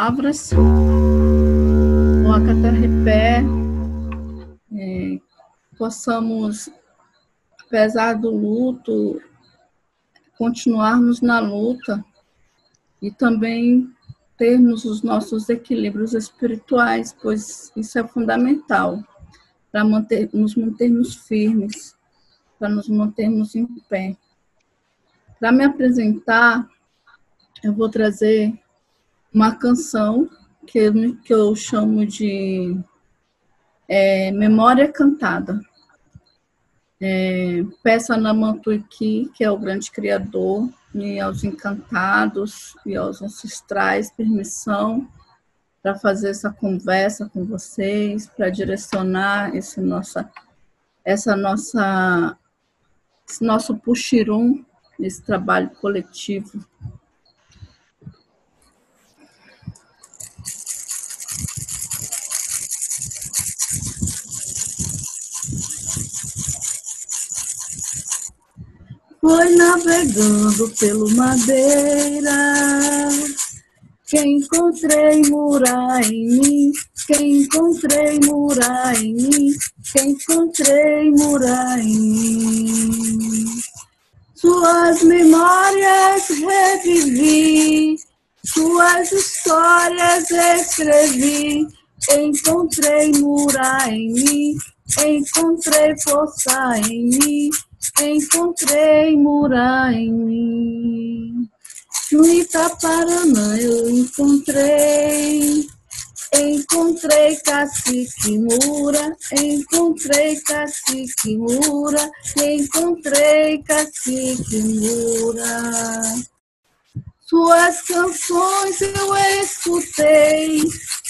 palavras. Coloca a terra em pé, possamos, apesar do luto, continuarmos na luta e também termos os nossos equilíbrios espirituais, pois isso é fundamental para nos mantermos firmes, para nos mantermos em pé. Para me apresentar, eu vou trazer uma canção que eu chamo de Memória Cantada. Peço a Namantuki, que é o grande criador, e aos encantados e aos ancestrais, permissão para fazer essa conversa com vocês, para direcionar esse nosso puxirum, esse trabalho coletivo. Foi navegando pelo Madeira que encontrei morar em mim, que encontrei morar em mim, que encontrei morar em mim. Suas memórias revivi, suas histórias escrevi, encontrei morar em mim, encontrei força em mim, encontrei morar em mim. No Itaparanã eu encontrei Cacique Mura, encontrei Cacique Mura, encontrei Cacique Mura. Suas canções eu escutei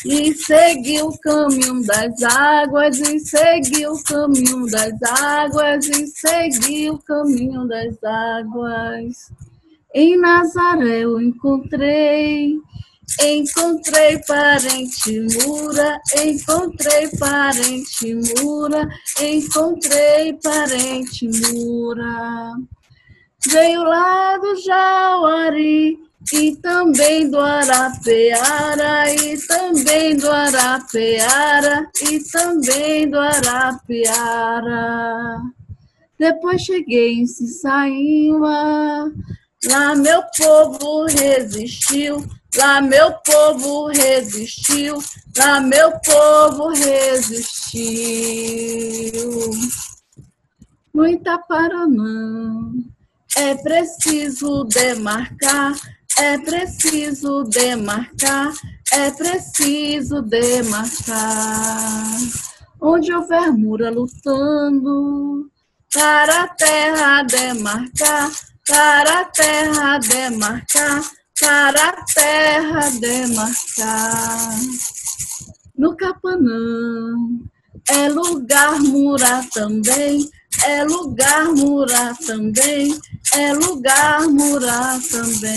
e segui o caminho das águas, e segui o caminho das águas, e segui o caminho das águas. Em Nazaré eu encontrei parente Mura, encontrei parente Mura, encontrei parente Mura. Veio lá do Jauari e também do Arapeara, e também do Arapeara, e também do Arapeara. Depois cheguei em Sissaíma, lá meu povo resistiu, lá meu povo resistiu, lá meu povo resistiu. No Itaparanã é preciso demarcar, é preciso demarcar, é preciso demarcar. Onde houver mura lutando, para a terra demarcar, para a terra demarcar, para a terra demarcar. No Capanã é lugar murar também, é lugar murar também, é lugar murar também.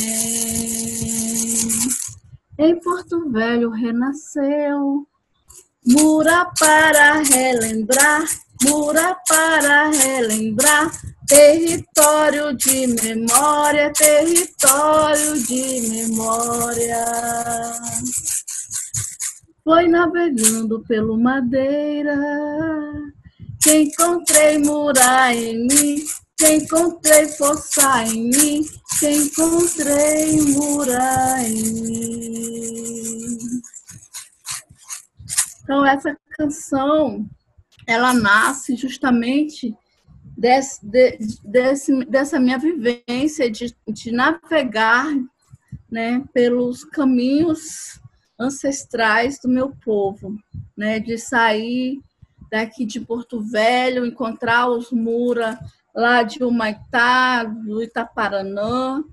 Em Porto Velho renasceu, mura para relembrar, mura para relembrar, território de memória, território de memória. Foi navegando pelo Madeira que encontrei morar em mim, que encontrei força em mim, que encontrei morar em mim. Então, essa canção, ela nasce justamente dessa minha vivência de navegar, né, pelos caminhos ancestrais do meu povo, né, de sair daqui de Porto Velho, encontrar os Mura lá de Humaitá, do Itaparanã,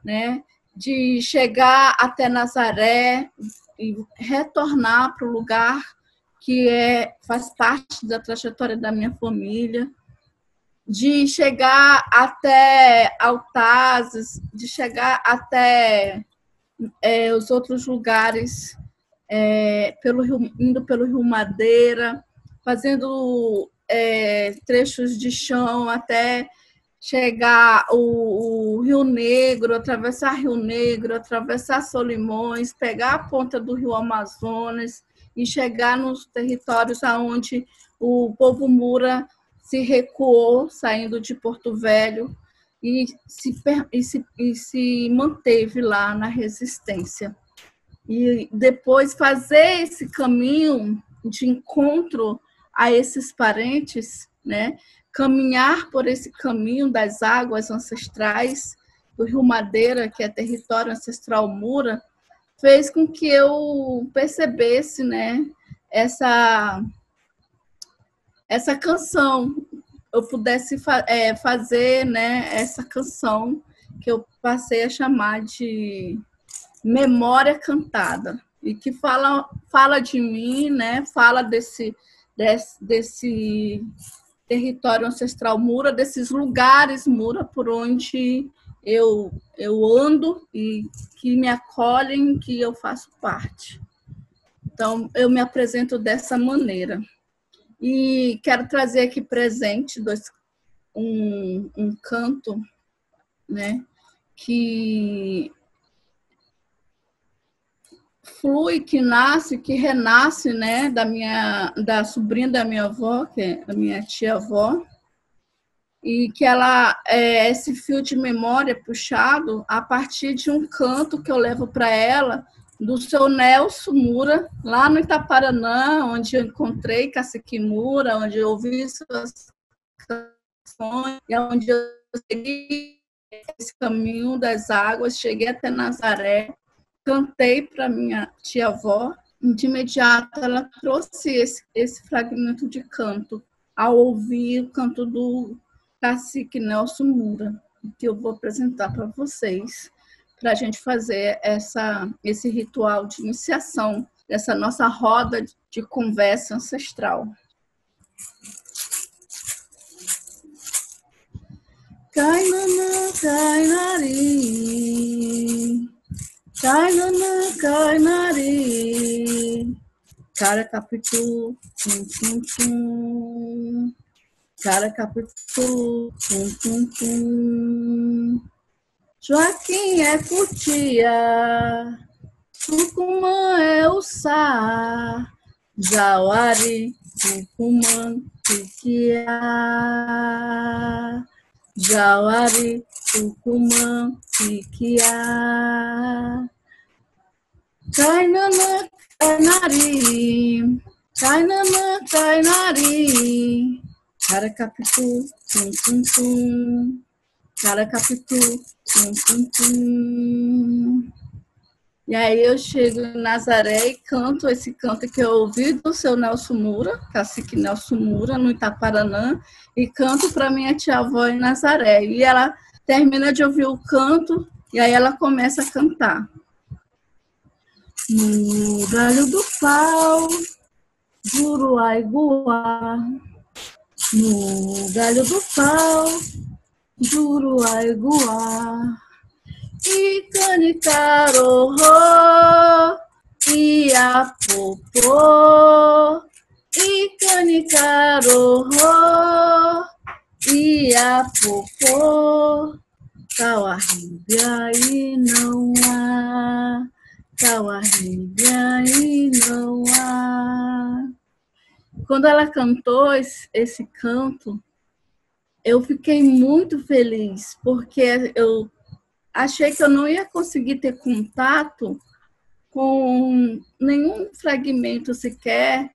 né, de chegar até Nazaré e retornar para o lugar que faz parte da trajetória da minha família, de chegar até Altazes, de chegar até os outros lugares, indo pelo Rio Madeira, fazendo trechos de chão até chegar o Rio Negro, atravessar Rio Negro, atravessar Solimões, pegar a ponta do Rio Amazonas e chegar nos territórios onde o povo Mura se recuou, saindo de Porto Velho, e se manteve lá na resistência. E depois fazer esse caminho de encontro a esses parentes, né? Caminhar por esse caminho das águas ancestrais do Rio Madeira, que é território ancestral Mura, fez com que eu percebesse, né, essa canção, eu pudesse fazer, né, essa canção que eu passei a chamar de Memória Cantada, e que fala de mim, né, fala desse território ancestral Mura, desses lugares Mura por onde eu ando e que me acolhem, que eu faço parte. Então, eu me apresento dessa maneira. E quero trazer aqui presente um canto, né, que flui, que nasce, que renasce, né, da sobrinha da minha avó, que é a minha tia-avó, e que ela é esse fio de memória puxado a partir de um canto que eu levo para ela do seu Nelson Mura, lá no Itaparanã, onde eu encontrei Cacique Mura, onde eu ouvi suas canções, e onde eu segui esse caminho das águas, cheguei até Nazaré, cantei para minha tia-avó, de imediato ela trouxe esse fragmento de canto, ao ouvir o canto do Cacique Nelson Mura, que eu vou apresentar para vocês, para a gente fazer esse ritual de iniciação dessa nossa roda de conversa ancestral. Kainana, kainari, kainana, kainari, caracapitu, tum, tum, tum. Caracapitu, tum, tum, tum. Joaquim é cutia, Tucumã é uçá, Jauari, Tucumã, Piquiá. Jauari, Tucumã, Piquiá. Kainana, kainari, kainana, kainari. Caracapitu, tum, tum, tum. Caracapitu, tum, tum, tum. E aí eu chego em Nazaré e canto esse canto que eu ouvi do seu Nelson Mura, Cacique Nelson Mura, no Itaparanã, e canto para minha tia-avó em Nazaré. E ela termina de ouvir o canto, e aí ela começa a cantar. No galho do pau, Juruaiguá. No galho do pau, Juruaiguá, Icanicarorô, Iapopô, Icanicarorô, Iapopô, Cauarribiaí não há, Cauarribiaí não há. Quando ela cantou esse canto, eu fiquei muito feliz, porque eu achei que eu não ia conseguir ter contato com nenhum fragmento sequer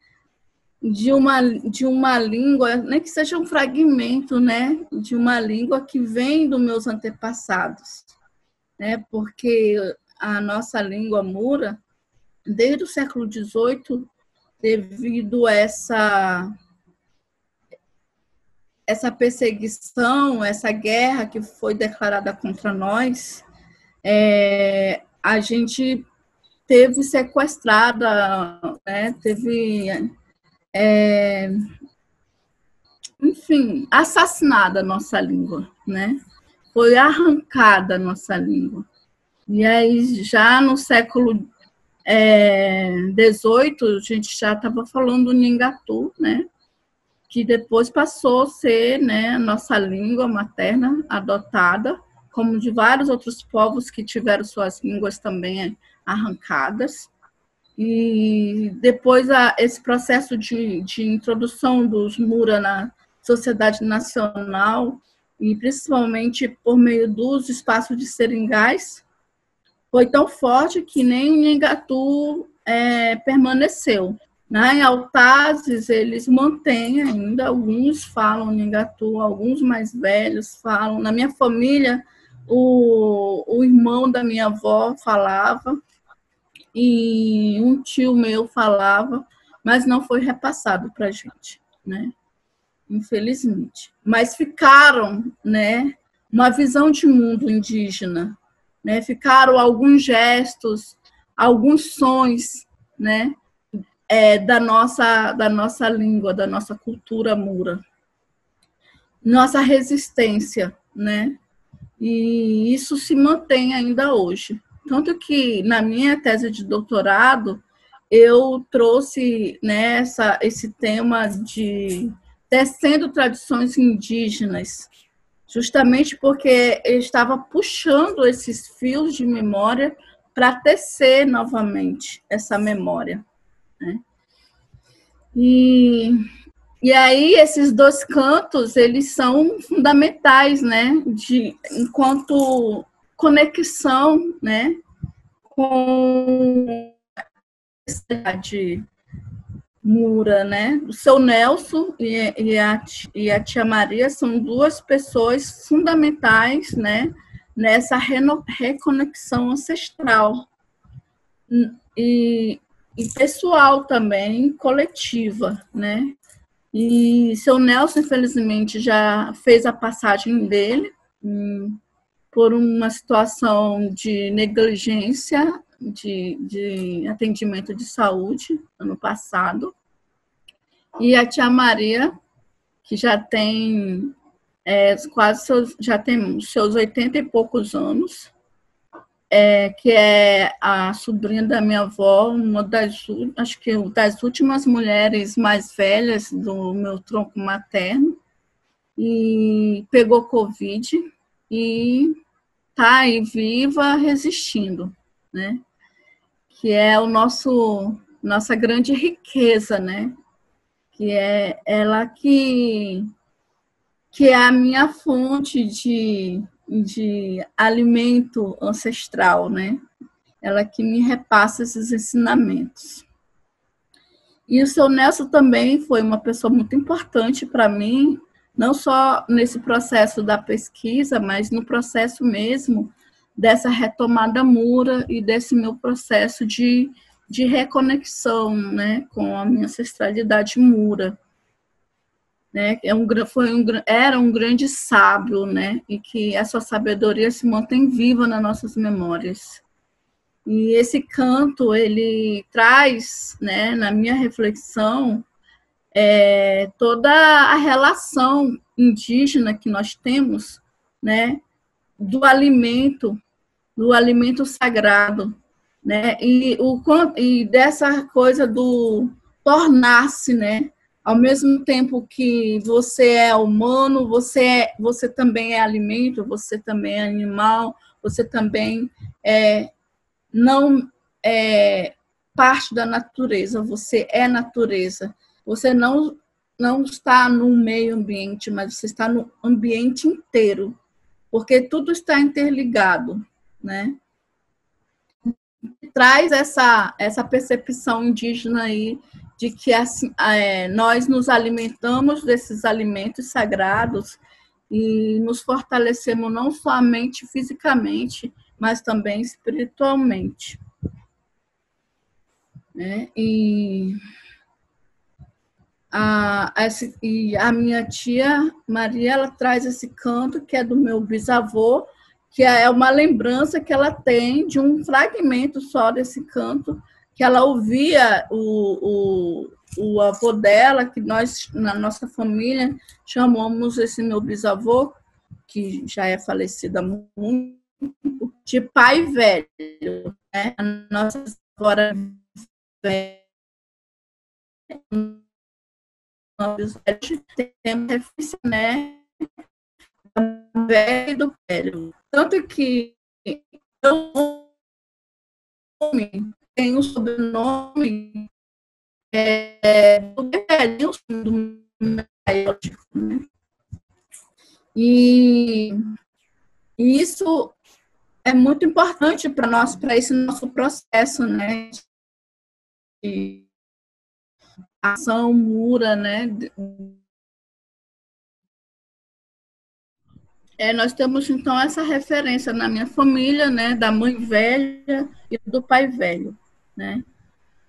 de uma língua, nem que seja um fragmento, né, de uma língua que vem dos meus antepassados, né, porque a nossa língua Mura, desde o século XVIII, devido a essa perseguição, essa guerra que foi declarada contra nós, a gente teve sequestrada, né? Teve, enfim, assassinada a nossa língua, né? Foi arrancada a nossa língua. E aí, já no século XVIII, a gente já estava falando Nhingatu, né? que depois passou a ser, né, a nossa língua materna adotada, como de vários outros povos que tiveram suas línguas também arrancadas. E depois esse processo de introdução dos Mura na sociedade nacional, e principalmente por meio dos espaços de seringais, foi tão forte que nem o Nhangatu permaneceu. Né? Em Autazes, eles mantêm ainda, alguns falam Nhangatu, alguns mais velhos falam. Na minha família, o irmão da minha avó falava, e um tio meu falava, mas não foi repassado para a gente, né? Infelizmente. Mas ficaram, né, uma visão de mundo indígena, né? Ficaram alguns gestos, alguns sons, né, da nossa língua, da nossa cultura mura, nossa resistência, né? E isso se mantém ainda hoje. Tanto que na minha tese de doutorado eu trouxe, né, esse tema de tecendo tradições indígenas, justamente porque eu estava puxando esses fios de memória para tecer novamente essa memória, né? E aí esses dois cantos, eles são fundamentais, né, enquanto conexão, né, com a cidade Mura, né? O seu Nelson e a tia Maria são duas pessoas fundamentais, né, nessa reconexão ancestral e, e pessoal também, coletiva, né? E seu Nelson, infelizmente, já fez a passagem dele por uma situação de negligência de atendimento de saúde ano passado. E a tia Maria, que já tem já tem seus 80 e poucos anos, que é a sobrinha da minha avó, acho que das últimas mulheres mais velhas do meu tronco materno, e pegou Covid e está aí viva, resistindo, né? Que é nossa grande riqueza, né? Que é ela que é a minha fonte de alimento ancestral, né? Ela que me repassa esses ensinamentos. E o seu Nelson também foi uma pessoa muito importante para mim, não só nesse processo da pesquisa, mas no processo mesmo dessa retomada mura e desse meu processo de reconexão, né, com a minha ancestralidade mura. Né, era um grande sábio, né, e que a sua sabedoria se mantém viva nas nossas memórias. E esse canto, ele traz, né, na minha reflexão, toda a relação indígena que nós temos, né, do alimento sagrado, né, e dessa coisa do tornar-se, né, ao mesmo tempo que você é humano, você também é alimento, você também é animal, você também não é parte da natureza, você é natureza. Você não está no meio ambiente, mas você está no ambiente inteiro, porque tudo está interligado, né? Traz essa percepção indígena aí de que assim, nós nos alimentamos desses alimentos sagrados e nos fortalecemos não somente fisicamente, mas também espiritualmente. Né? E a minha tia Maria, ela traz esse canto que é do meu bisavô, que é uma lembrança que ela tem de um fragmento só desse canto, que ela ouvia o avô dela, que nós, na nossa família, chamamos esse meu bisavô, que já é falecido há muito, de pai velho. Né? A nossa avó velha os velhos temos referência, né, do velho e do velho. Tanto que eu tenho o sobrenome do velho, do médico, né? E isso é muito importante para nós, para esse nosso processo, né, de ação mura, né? Nós temos, então, essa referência na minha família, né, da mãe velha e do pai velho, né?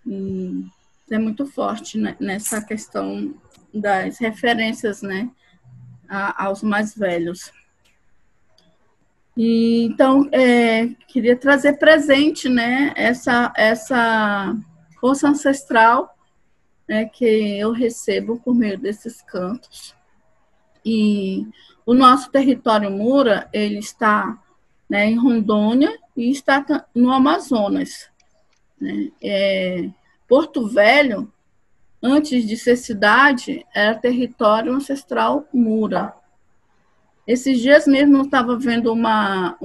E é muito forte, né, nessa questão das referências, né, aos mais velhos. E, então, queria trazer presente, né, essa força ancestral, né, que eu recebo por meio desses cantos. E o nosso território Mura, ele está, né, em Rondônia e está no Amazonas, né? Porto Velho, antes de ser cidade, era território ancestral Mura. Esses dias mesmo eu estava vendo uma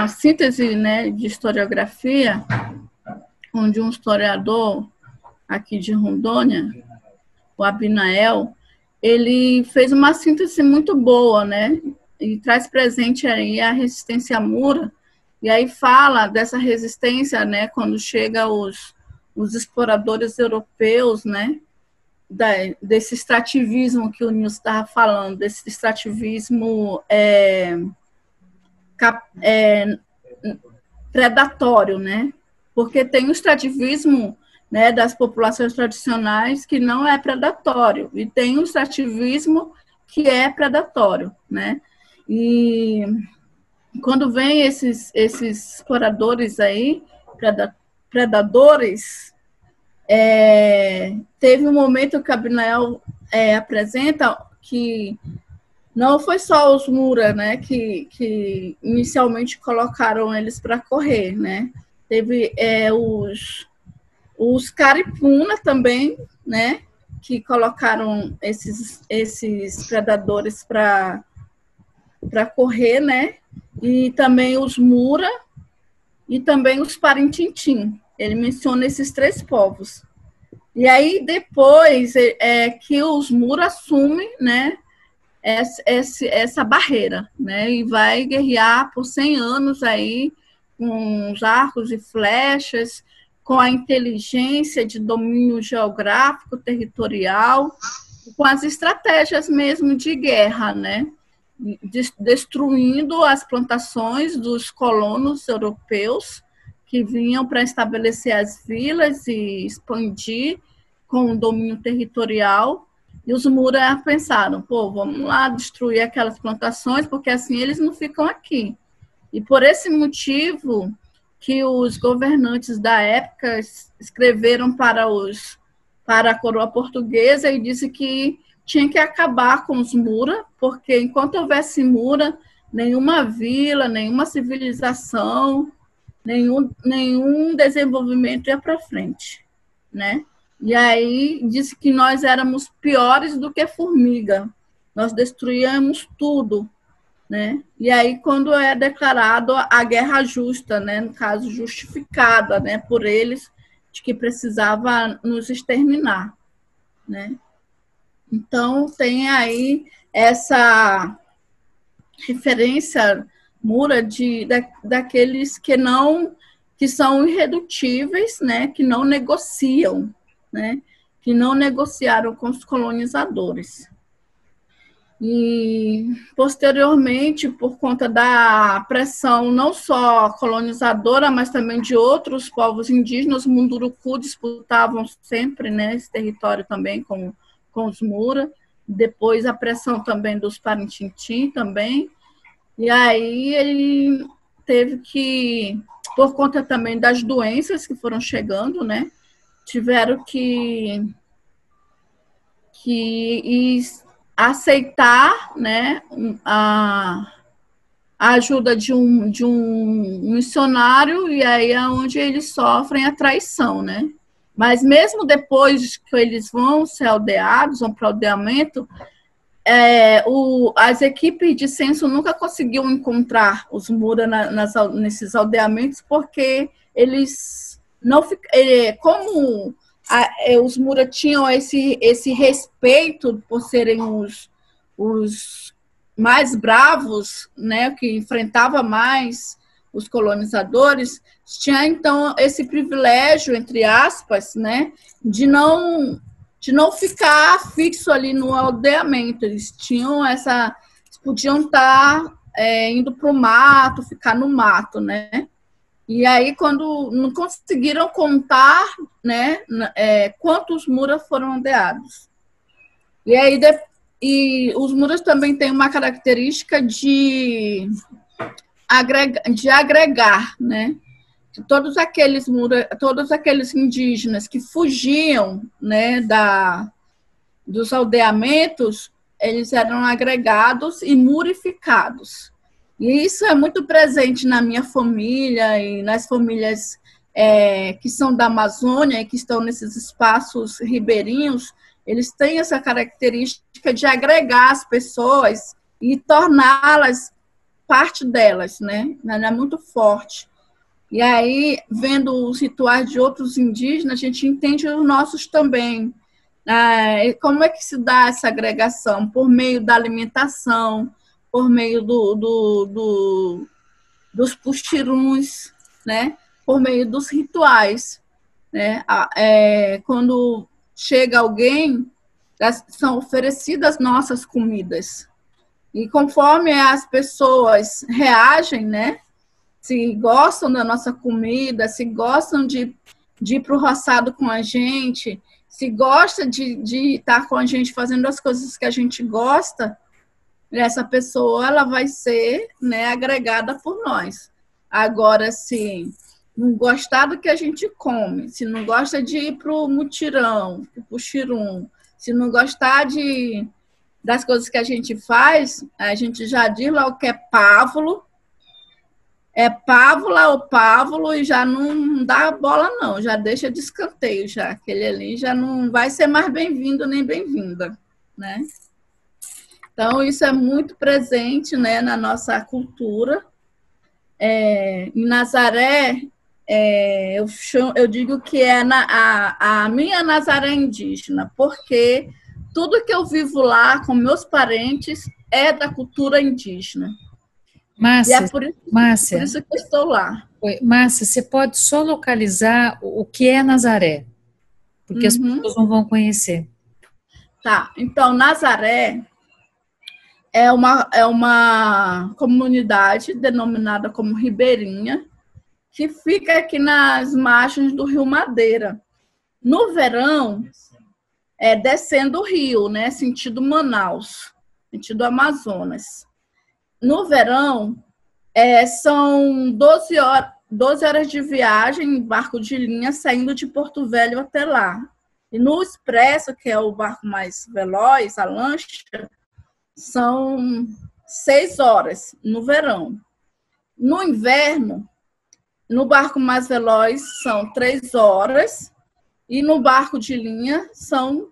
síntese, né, de historiografia, onde um historiador aqui de Rondônia, o Abinael, ele fez uma síntese muito boa, né? E traz presente aí a resistência Mura, e aí fala dessa resistência, né, quando chega os exploradores europeus, né, desse extrativismo que o Nilson estava falando, desse extrativismo predatório, né? Porque tem o extrativismo, né, das populações tradicionais que não é predatório, e tem o extrativismo que é predatório, né? E quando vem esses exploradores aí, predadores, teve um momento que a Abinael apresenta que não foi só os Mura, né, que inicialmente colocaram eles para correr, né? Teve os Caripuna também, né, que colocaram esses predadores para correr, né? E também os Mura e também os Parintintim. Ele menciona esses três povos. E aí depois que os Mura assumem, né, essa barreira, né? E vai guerrear por 100 anos aí com os arcos e flechas, com a inteligência de domínio geográfico, territorial, com as estratégias mesmo de guerra, né? Destruindo as plantações dos colonos europeus que vinham para estabelecer as vilas e expandir com o domínio territorial. E os Mura pensaram, pô, vamos lá destruir aquelas plantações, porque assim eles não ficam aqui. E por esse motivo que os governantes da época escreveram para a coroa portuguesa e disse que tinha que acabar com os Mura, porque enquanto houvesse Mura, nenhuma vila, nenhuma civilização, nenhum desenvolvimento ia para frente, né? E aí disse que nós éramos piores do que formiga, nós destruíamos tudo, né? E aí quando é declarado a guerra justa, né, no caso justificada, né, por eles, de que precisava nos exterminar, né? Então tem aí essa referência Mura daqueles que são irredutíveis, né, que não negociam, né, que não negociaram com os colonizadores. E, posteriormente, por conta da pressão não só colonizadora, mas também de outros povos indígenas, os Munduruku disputavam sempre, né, esse território também com os Mura, depois a pressão também dos Parintintim também, e aí ele teve que, por conta também das doenças que foram chegando, né, tiveram que aceitar, né, a ajuda de um missionário, e aí é onde eles sofrem a traição, né? Mas mesmo depois que eles vão ser aldeados, vão para o aldeamento, as equipes de censo nunca conseguiram encontrar os Mura nesses aldeamentos, porque eles não como os Mura tinham esse respeito por serem os mais bravos, né, que enfrentava mais os colonizadores, tinha então esse privilégio, entre aspas, né, de não ficar fixo ali no aldeamento. Eles tinham eles podiam estar indo para o mato, ficar no mato, né? E aí, quando não conseguiram contar, né, quantos Muras foram aldeados. E aí, os Muras também têm uma característica de agregar, né? Todos aqueles indígenas que fugiam, né, dos aldeamentos, eles eram agregados e murificados. E isso é muito presente na minha família e nas famílias que são da Amazônia e que estão nesses espaços ribeirinhos. Eles têm essa característica de agregar as pessoas e torná-las parte delas, né? Ela é muito forte. E aí, vendo os rituais de outros indígenas, a gente entende os nossos também. Como é que se dá essa agregação? Por meio da alimentação, por meio dos puxiruns, né? Por meio dos rituais. Né? Quando chega alguém, são oferecidas nossas comidas. E conforme as pessoas reagem, né? Se gostam da nossa comida, se gostam de ir para o roçado com a gente, se gosta de estar com a gente fazendo as coisas que a gente gosta, essa pessoa ela vai ser, né, agregada por nós. Agora, se não gostar do que a gente come, se não gosta de ir para o mutirão, para o puxirum, se não gostar das coisas que a gente faz, a gente já diz lá o que é pávulo, pávola ou pávulo e já não dá bola não, já deixa de escanteio já, aquele ali já não vai ser mais bem-vindo nem bem-vinda, né? Então, isso é muito presente, né, na nossa cultura. Em Nazaré, eu digo que é a minha Nazaré indígena, porque tudo que eu vivo lá com meus parentes é da cultura indígena. Márcia, e é por isso que eu estou lá. Márcia, você pode só localizar o que é Nazaré? Porque as pessoas não vão conhecer. Tá, então Nazaré é uma comunidade denominada como Ribeirinha, que fica aqui nas margens do Rio Madeira. No verão, descendo o rio, né, sentido Manaus, sentido Amazonas. No verão, são 12 horas de viagem em barco de linha, saindo de Porto Velho até lá. E no Expresso, que é o barco mais veloz, a lancha, são 6 horas no verão. No inverno, no barco mais veloz, são 3 horas. E no barco de linha, são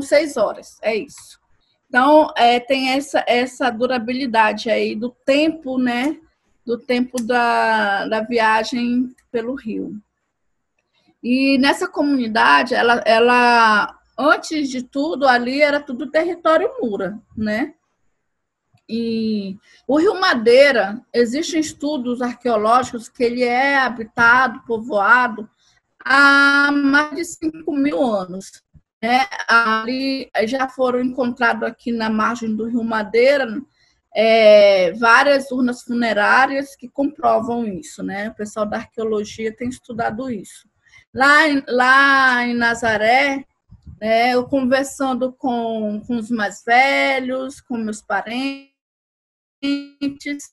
6 horas. É isso. Então, tem essa durabilidade aí do tempo, né? Do tempo da viagem pelo rio. E nessa comunidade, ela antes de tudo, ali era tudo território Mura, né? E o Rio Madeira, existem estudos arqueológicos que ele é habitado, povoado, há mais de 5.000 anos. Ali já foram encontrados aqui na margem do Rio Madeira várias urnas funerárias que comprovam isso, né? O pessoal da arqueologia tem estudado isso. Lá em Nazaré, eu conversando com os mais velhos, com meus parentes,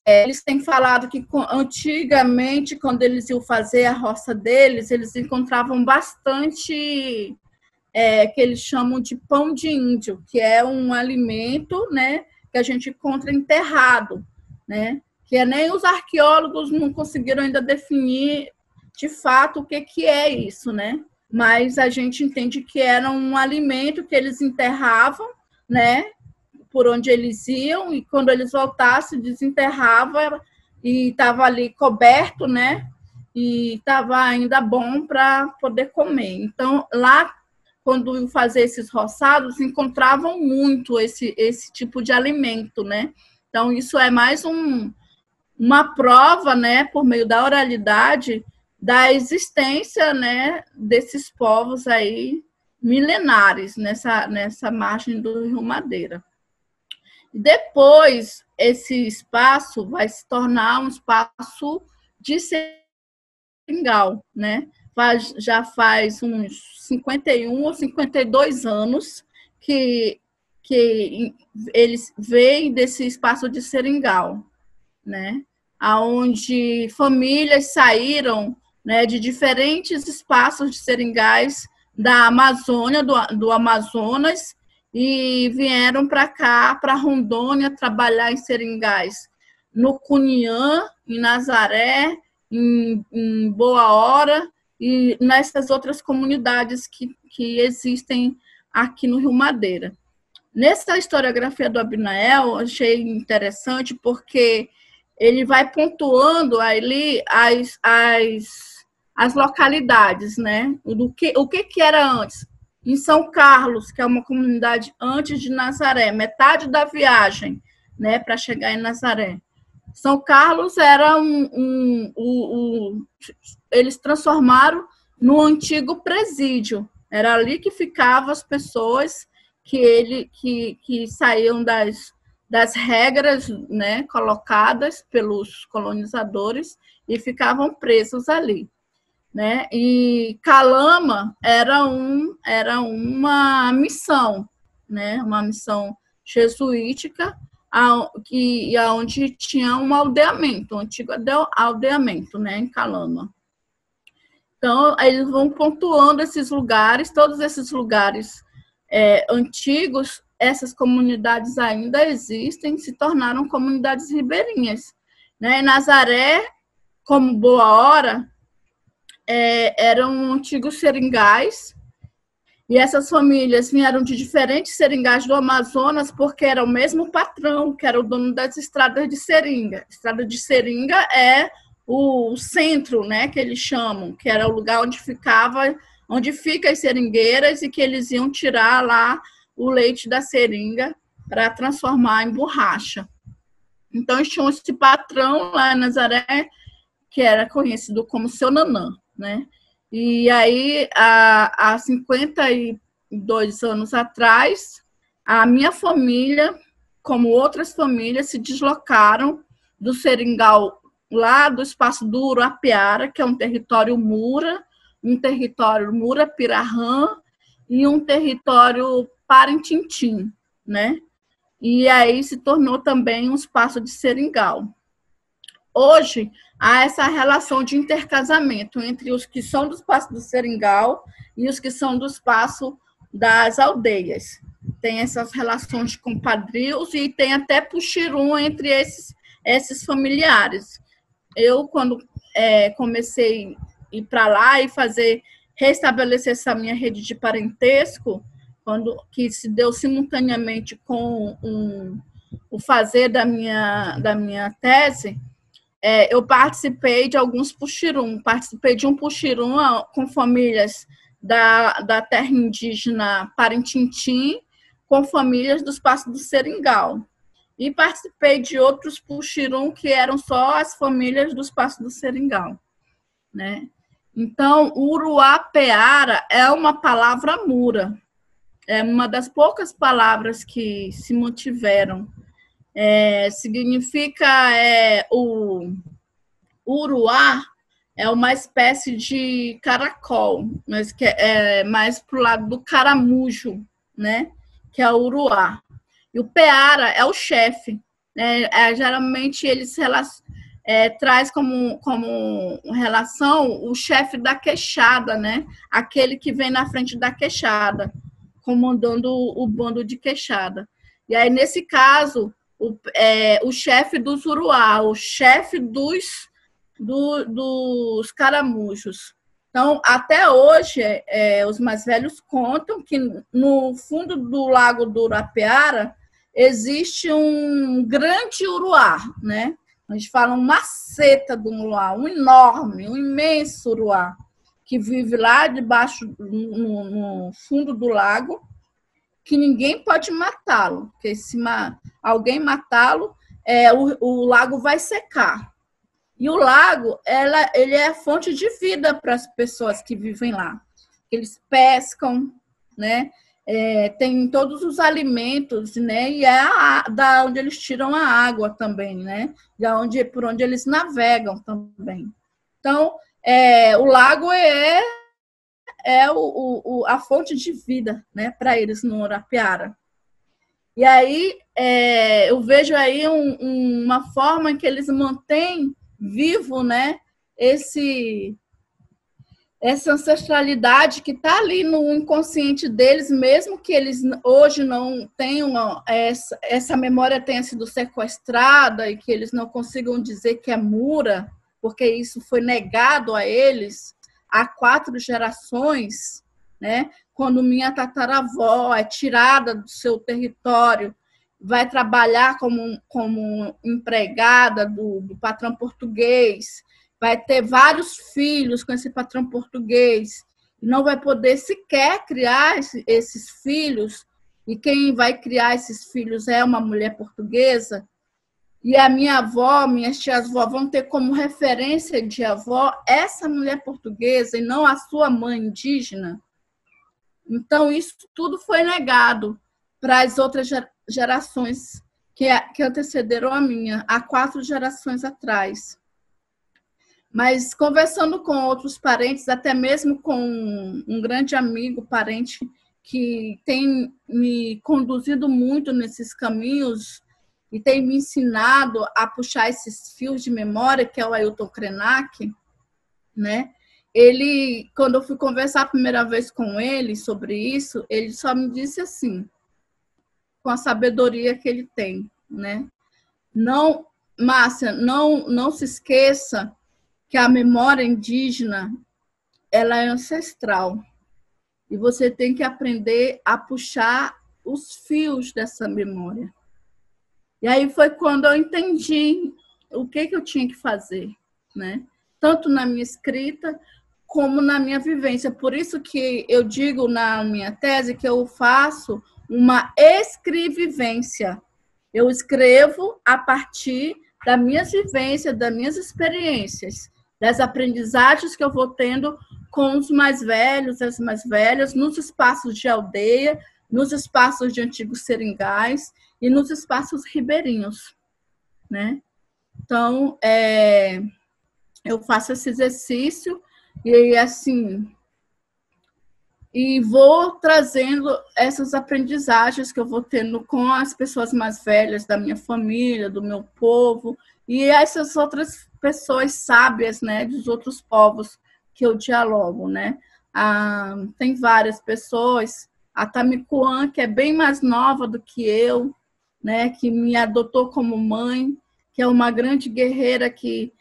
eles têm falado que antigamente, quando eles iam fazer a roça deles, eles encontravam bastante que eles chamam de pão de índio, que é um alimento, né, que a gente encontra enterrado, né, que nem os arqueólogos não conseguiram ainda definir de fato o que é isso, né? Mas a gente entende que era um alimento que eles enterravam, né? Por onde eles iam, e quando eles voltassem, desenterrava e estava ali coberto, né? E estava ainda bom para poder comer. Então, lá, quando iam fazer esses roçados, encontravam muito esse tipo de alimento, né? Então, isso é mais uma prova, né, por meio da oralidade, da existência, né, desses povos aí milenares nessa margem do Rio Madeira. Depois, esse espaço vai se tornar um espaço de seringal, né? Já faz uns 51 ou 52 anos que eles vêm desse espaço de seringal, né? Onde famílias saíram, né, de diferentes espaços de seringais da Amazônia, do Amazonas, e vieram para cá, para Rondônia, trabalhar em seringais no Cuniã, em Nazaré, em Boa Hora e nessas outras comunidades que existem aqui no Rio Madeira. Nessa historiografia do Abimael, achei interessante porque ele vai pontuando ali as localidades, né? O que era antes? Em São Carlos, que é uma comunidade antes de Nazaré, metade da viagem, né, para chegar em Nazaré. São Carlos era eles transformaram no antigo presídio. Era ali que ficavam as pessoas que saíam das regras, né, colocadas pelos colonizadores e ficavam presos ali, né? E Calama era uma missão, né? Uma missão jesuítica, onde tinha um aldeamento, um antigo aldeamento, né, em Calama. Então, eles vão pontuando esses lugares, todos esses lugares antigos, essas comunidades ainda existem, se tornaram comunidades ribeirinhas, né? Nazaré, como Boa Hora, eram antigos seringais, e essas famílias vieram de diferentes seringais do Amazonas, porque era o mesmo patrão, que era o dono das estradas de seringa. Estrada de seringa é o centro, né, que eles chamam, que era o lugar onde fica as seringueiras e que eles iam tirar lá o leite da seringa para transformar em borracha. Então, eles tinham esse patrão lá em Nazaré, que era conhecido como Seu Nanã, né? E aí, há 52 anos atrás, a minha família, como outras famílias, se deslocaram do seringal lá do espaço do Uruapiara, que é um território Mura, um território Mura-Pirahã e um território Parintintim, né? E aí se tornou também um espaço de seringal. Hoje, há essa relação de intercasamento entre os que são do espaço do seringal e os que são do espaço das aldeias. Tem essas relações de compadrios e tem até puxirum entre esses familiares. Eu, quando comecei a ir para lá e restabelecer essa minha rede de parentesco, que se deu simultaneamente com o fazer da minha tese, eu participei de alguns puxirum. Participei de um puxirum com famílias da terra indígena Parintintim, com famílias do espaço do Seringal. E participei de outros puxirum que eram só as famílias do espaço do Seringal, né? Então, Uruapiara é uma palavra mura. É uma das poucas palavras que se mantiveram. Significa o uruá é uma espécie de caracol, mas que é mais para o lado do caramujo, né? Que é o uruá. E o peara é o chefe, né? Geralmente eles traz como relação o chefe da queixada, né? Aquele que vem na frente da queixada, comandando o bando de queixada. E aí, nesse caso, o chefe dos uruá, o chefe dos caramujos. Então, até hoje, os mais velhos contam que no fundo do Lago do Urapiara existe um grande uruá, né? A gente fala uma maceta do uruá, um enorme, um imenso uruá, que vive lá debaixo, no fundo do lago, que ninguém pode matá-lo, porque se alguém matá-lo, o lago vai secar. E o lago, ele é fonte de vida para as pessoas que vivem lá. Eles pescam, né? Tem todos os alimentos, né? E da onde eles tiram a água também, né? Por onde eles navegam também. Então, o lago é a fonte de vida, né? Para eles no Urapiara. E aí eu vejo aí uma forma que eles mantêm vivo, né? Essa ancestralidade que está ali no inconsciente deles, mesmo que eles hoje não tenham essa memória tenha sido sequestrada e que eles não consigam dizer que é Mura, porque isso foi negado a eles há 4 gerações, né? Quando minha tataravó é tirada do seu território, vai trabalhar como empregada do patrão português, vai ter vários filhos com esse patrão português, não vai poder sequer criar esses filhos, e quem vai criar esses filhos é uma mulher portuguesa, e a minha avó, minhas tias-avó vão ter como referência de avó essa mulher portuguesa e não a sua mãe indígena. Então, isso tudo foi negado para as outras gerações que antecederam a minha, há 4 gerações atrás. Mas conversando com outros parentes, até mesmo com um grande amigo, parente, que tem me conduzido muito nesses caminhos e tem me ensinado a puxar esses fios de memória, que é o Ailton Krenak, né? Ele, quando eu fui conversar a primeira vez com ele sobre isso, ele só me disse assim, com a sabedoria que ele tem, né? Não, Márcia, não se esqueça que a memória indígena, ela é ancestral. E você tem que aprender a puxar os fios dessa memória. E aí foi quando eu entendi o que eu tinha que fazer, né? Tanto na minha escrita, como na minha vivência. Por isso que eu digo na minha tese que eu faço uma escrevivência. Eu escrevo a partir das minhas vivências, das minhas experiências, das aprendizagens que eu vou tendo com os mais velhos, as mais velhas, nos espaços de aldeia, nos espaços de antigos seringais e nos espaços ribeirinhos, né? Então, eu faço esse exercício e, assim, e vou trazendo essas aprendizagens que eu vou tendo com as pessoas mais velhas da minha família, do meu povo, e essas outras pessoas sábias, né, dos outros povos que eu dialogo, né? Tem várias pessoas, a Tamicuã, que é bem mais nova do que eu, né, que me adotou como mãe, que é uma grande guerreira que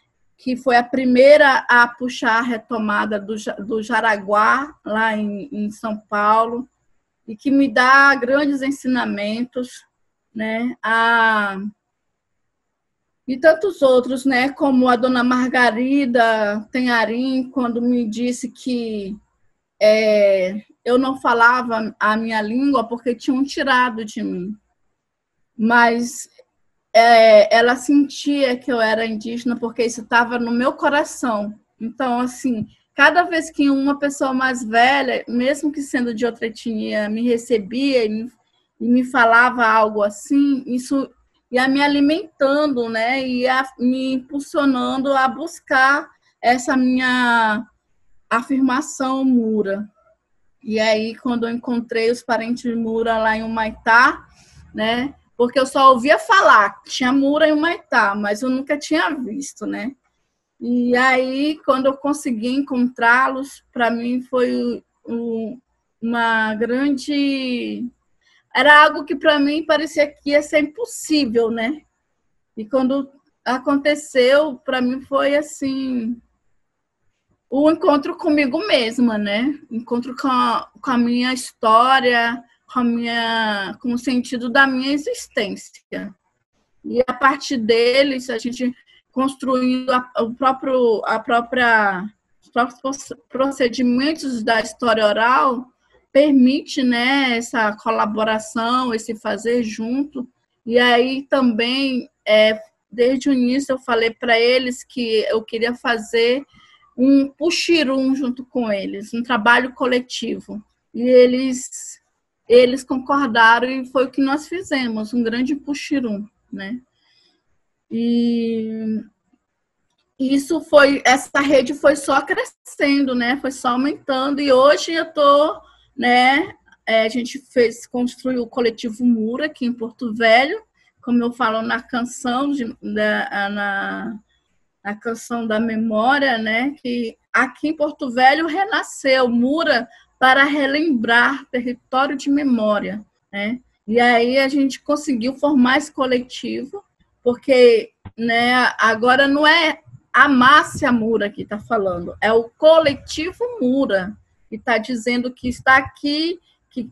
foi a primeira a puxar a retomada do Jaraguá, lá em São Paulo, e que me dá grandes ensinamentos, né? E tantos outros, né? Como a dona Margarida Tenharim, quando me disse que eu não falava a minha língua porque tinham tirado de mim. Mas ela sentia que eu era indígena porque isso estava no meu coração. Então, assim, cada vez que uma pessoa mais velha, mesmo que sendo de outra etnia, me recebia e me falava algo assim, isso ia me alimentando, né? Ia me impulsionando a buscar essa minha afirmação Mura. E aí, quando eu encontrei os parentes Mura lá em Humaitá, né? Porque eu só ouvia falar que tinha Mura em Humaitá, mas eu nunca tinha visto, né? E aí, quando eu consegui encontrá-los, para mim foi uma grande... Era algo que para mim parecia que ia ser impossível, né? E quando aconteceu, para mim, foi assim, o encontro comigo mesma, né? Encontro com a minha história, com o sentido da minha existência. E a partir deles, a gente construindo os próprios procedimentos da história oral, permite, né, essa colaboração, esse fazer junto. E aí também, desde o início, eu falei para eles que eu queria fazer um puxirum junto com eles, um trabalho coletivo. E eles concordaram e foi o que nós fizemos, um grande puxirum, né? E essa rede foi só crescendo, né? Foi só aumentando. E hoje eu tô, né? A gente construiu o coletivo Mura aqui em Porto Velho, como eu falo na canção na canção da memória, né? Que aqui em Porto Velho renasceu Mura para relembrar território de memória, né? E aí a gente conseguiu formar esse coletivo, porque, né, agora não é a Márcia Mura que está falando, é o coletivo Mura que está dizendo que está aqui, que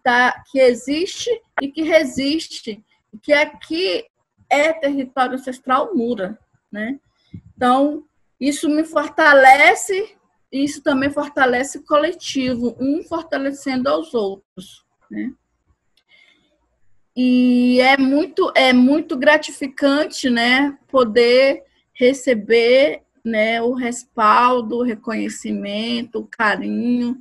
existe e que resiste, que aqui é território ancestral Mura, né? Então, isso me fortalece, e isso também fortalece o coletivo, um fortalecendo aos outros, né? E é muito gratificante, né, poder receber, né, o respaldo, o reconhecimento, o carinho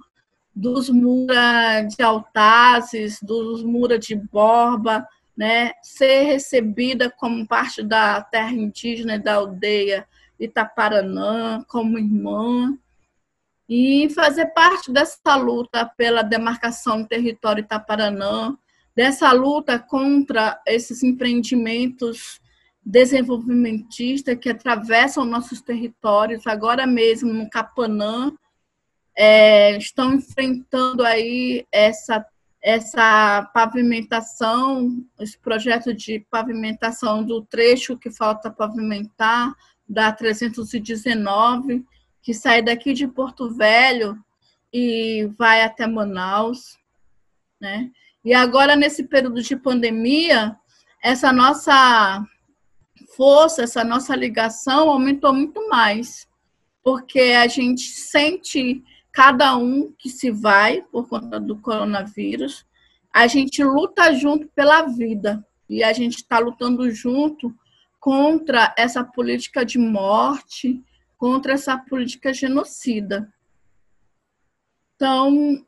dos Mura de Altazes, dos Mura de Borba, né, ser recebida como parte da terra indígena da aldeia Itaparanã, como irmã, e fazer parte dessa luta pela demarcação do território Itaparanã, dessa luta contra esses empreendimentos desenvolvimentistas que atravessam nossos territórios. Agora mesmo, no Capanã, estão enfrentando aí essa pavimentação, esse projeto de pavimentação do trecho que falta pavimentar, da 319, que sai daqui de Porto Velho e vai até Manaus, né? E agora, nesse período de pandemia, essa nossa força, essa nossa ligação aumentou muito mais, porque a gente sente cada um que se vai por conta do coronavírus, a gente luta junto pela vida, e a gente está lutando junto contra essa política de morte, contra essa política genocida. Então,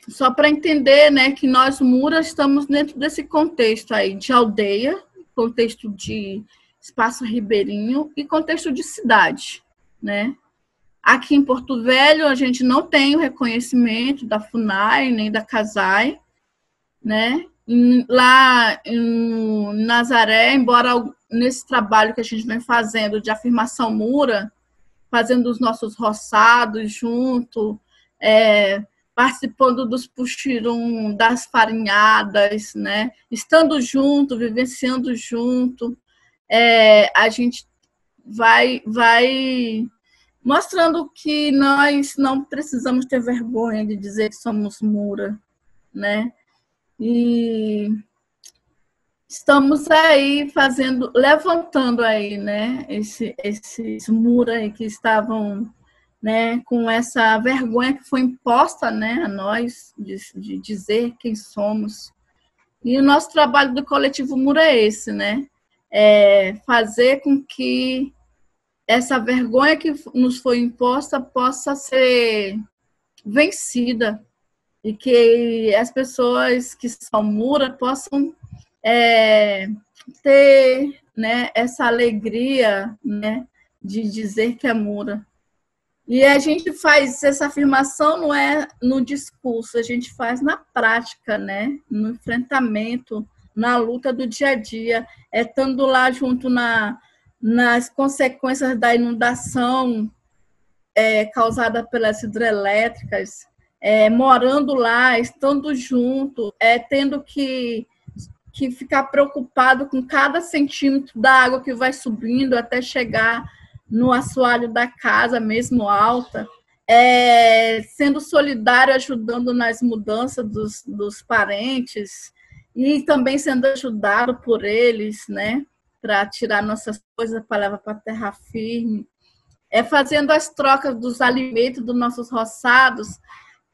só para entender, né, que nós, Mura, estamos dentro desse contexto aí de aldeia, contexto de espaço ribeirinho e contexto de cidade, né? Aqui em Porto Velho, a gente não tem o reconhecimento da FUNAI nem da CASAI, né? Lá em Nazaré, embora nesse trabalho que a gente vem fazendo de afirmação Mura, fazendo os nossos roçados junto, participando dos puxirum, das farinhadas, né? Estando junto, vivenciando junto, a gente vai mostrando que nós não precisamos ter vergonha de dizer que somos Mura, né? E estamos aí levantando aí, né, esses Mura aí que estavam, né, com essa vergonha que foi imposta, né, a nós de dizer quem somos. E o nosso trabalho do coletivo Mura é esse, né? Fazer com que essa vergonha que nos foi imposta possa ser vencida e que as pessoas que são Mura possam ter, né, essa alegria, né, de dizer que é Mura. E a gente faz essa afirmação não é no discurso, a gente faz na prática, né, no enfrentamento, na luta do dia a dia, estando lá junto nas consequências da inundação causada pelas hidrelétricas, morando lá, estando junto, tendo que que ficar preocupado com cada centímetro da água que vai subindo até chegar no assoalho da casa, mesmo alta, sendo solidário, ajudando nas mudanças dos parentes e também sendo ajudado por eles, né, para tirar nossas coisas para levar para a terra firme, fazendo as trocas dos alimentos dos nossos roçados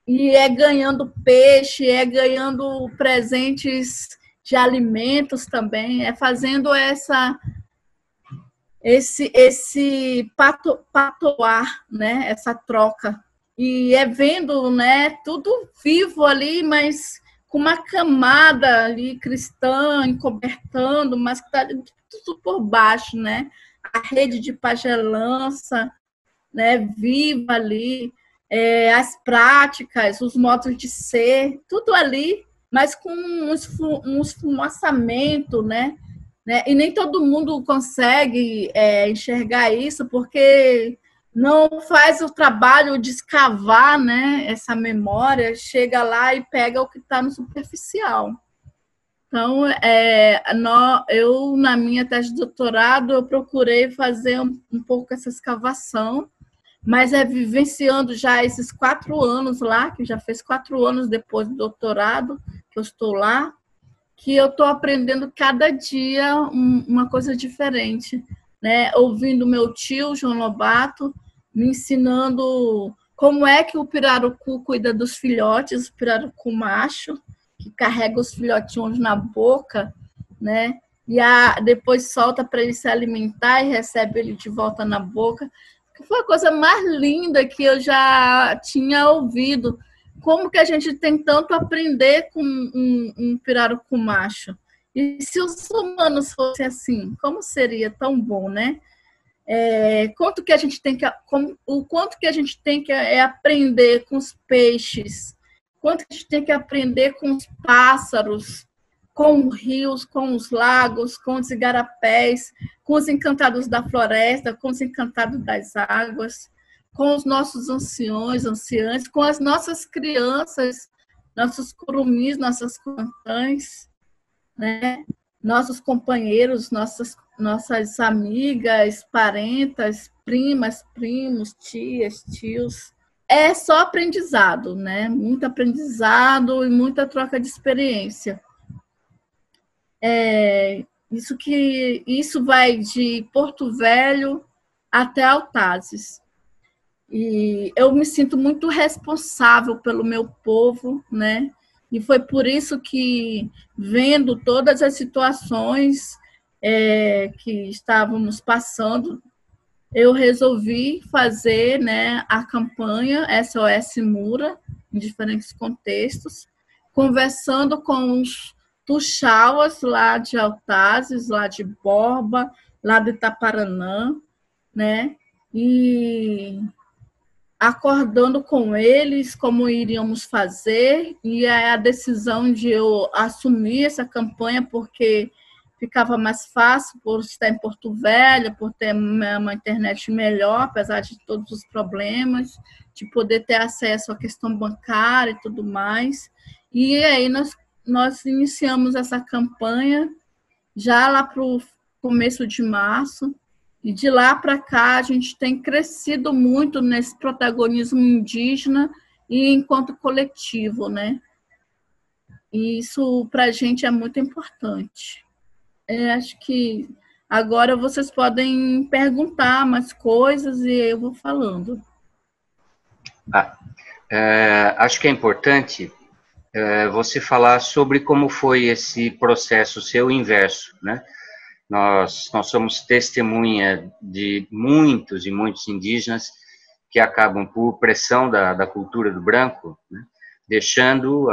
e ganhando peixe, ganhando presentes de alimentos também, fazendo esse patoar, né, essa troca. E vendo, né, tudo vivo ali, mas com uma camada ali cristã, encobertando, mas que está tudo por baixo, né? A rede de pagelança, né, viva ali, as práticas, os modos de ser, tudo ali, mas com um esfumaçamento, né? E nem todo mundo consegue enxergar isso, porque não faz o trabalho de escavar, né, essa memória, chega lá e pega o que está no superficial. Então, eu, na minha tese de doutorado, eu procurei fazer um pouco essa escavação, mas vivenciando já esses 4 anos lá, que já fez 4 anos depois do doutorado, que eu estou lá, que eu estou aprendendo cada dia uma coisa diferente, né? Ouvindo meu tio, João Lobato, me ensinando como é que o pirarucu cuida dos filhotes, o pirarucu macho, que carrega os filhotinhos na boca, né? E depois solta para ele se alimentar e recebe ele de volta na boca. Foi a coisa mais linda que eu já tinha ouvido. Como que a gente tem tanto a aprender com um pirarucu macho? E se os humanos fossem assim, como seria tão bom, né? O quanto que a gente tem que aprender com os peixes, quanto que a gente tem que aprender com os pássaros, com os rios, com os lagos, com os igarapés, com os encantados da floresta, com os encantados das águas, com os nossos anciãs, com as nossas crianças, nossos curumis, nossas cantãs, né? Nossos companheiros, nossas amigas, parentas, primas, primos, tias, tios. É só aprendizado, né? Muito aprendizado e muita troca de experiência. Isso vai de Porto Velho até Altazes. E eu me sinto muito responsável pelo meu povo, né? E foi por isso que, vendo todas as situações que estávamos passando, eu resolvi fazer, né, a campanha SOS Mura, em diferentes contextos, conversando com os tuxauas lá de Altazes, lá de Borba, lá de Itaparanã, né? E acordando com eles como iríamos fazer, e a decisão de eu assumir essa campanha, porque ficava mais fácil por estar em Porto Velho, por ter uma internet melhor, apesar de todos os problemas, de poder ter acesso à questão bancária e tudo mais. E aí nós iniciamos essa campanha já lá para o começo de março, e de lá para cá a gente tem crescido muito nesse protagonismo indígena e enquanto coletivo, né? E isso para a gente é muito importante. Acho que agora vocês podem perguntar mais coisas e eu vou falando. Acho que é importante você falar sobre como foi esse processo seu inverso, né? Nós somos testemunha de muitos e muitos indígenas que acabam, por pressão da cultura do branco, né, deixando,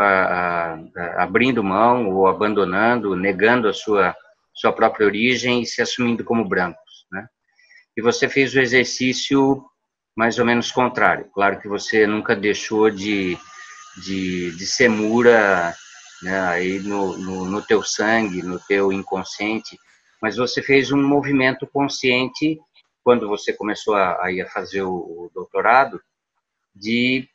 abrindo mão ou abandonando, negando a sua própria origem e se assumindo como brancos, né? E você fez o exercício mais ou menos contrário. Claro que você nunca deixou de ser mura, né, aí no teu sangue, no teu inconsciente, mas você fez um movimento consciente quando você começou a fazer o doutorado, de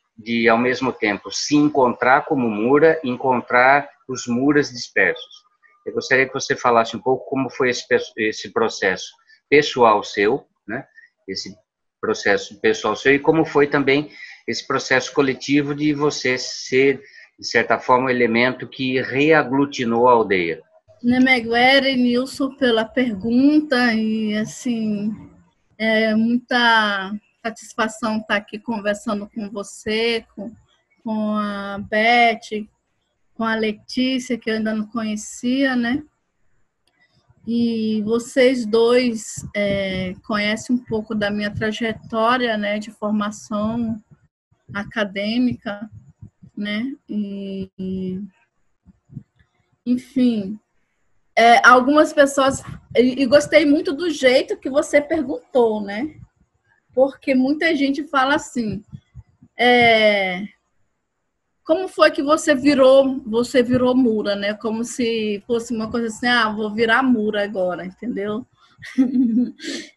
ao mesmo tempo se encontrar como mura, encontrar os muras dispersos. Eu gostaria que você falasse um pouco como foi esse processo pessoal seu, né? Esse processo pessoal seu, e como foi também esse processo coletivo de você ser, de certa forma, um elemento que reaglutinou a aldeia. Nemeguera, Nilson, pela pergunta, e assim, é muita satisfação estar aqui conversando com você, com a Beth, com a Letícia, que eu ainda não conhecia, né? E vocês dois conhecem um pouco da minha trajetória, né, de formação acadêmica, né? Enfim, algumas pessoas... E gostei muito do jeito que você perguntou, né? Porque muita gente fala assim... como foi que você virou Mura, né? Como se fosse uma coisa assim, vou virar Mura agora, entendeu?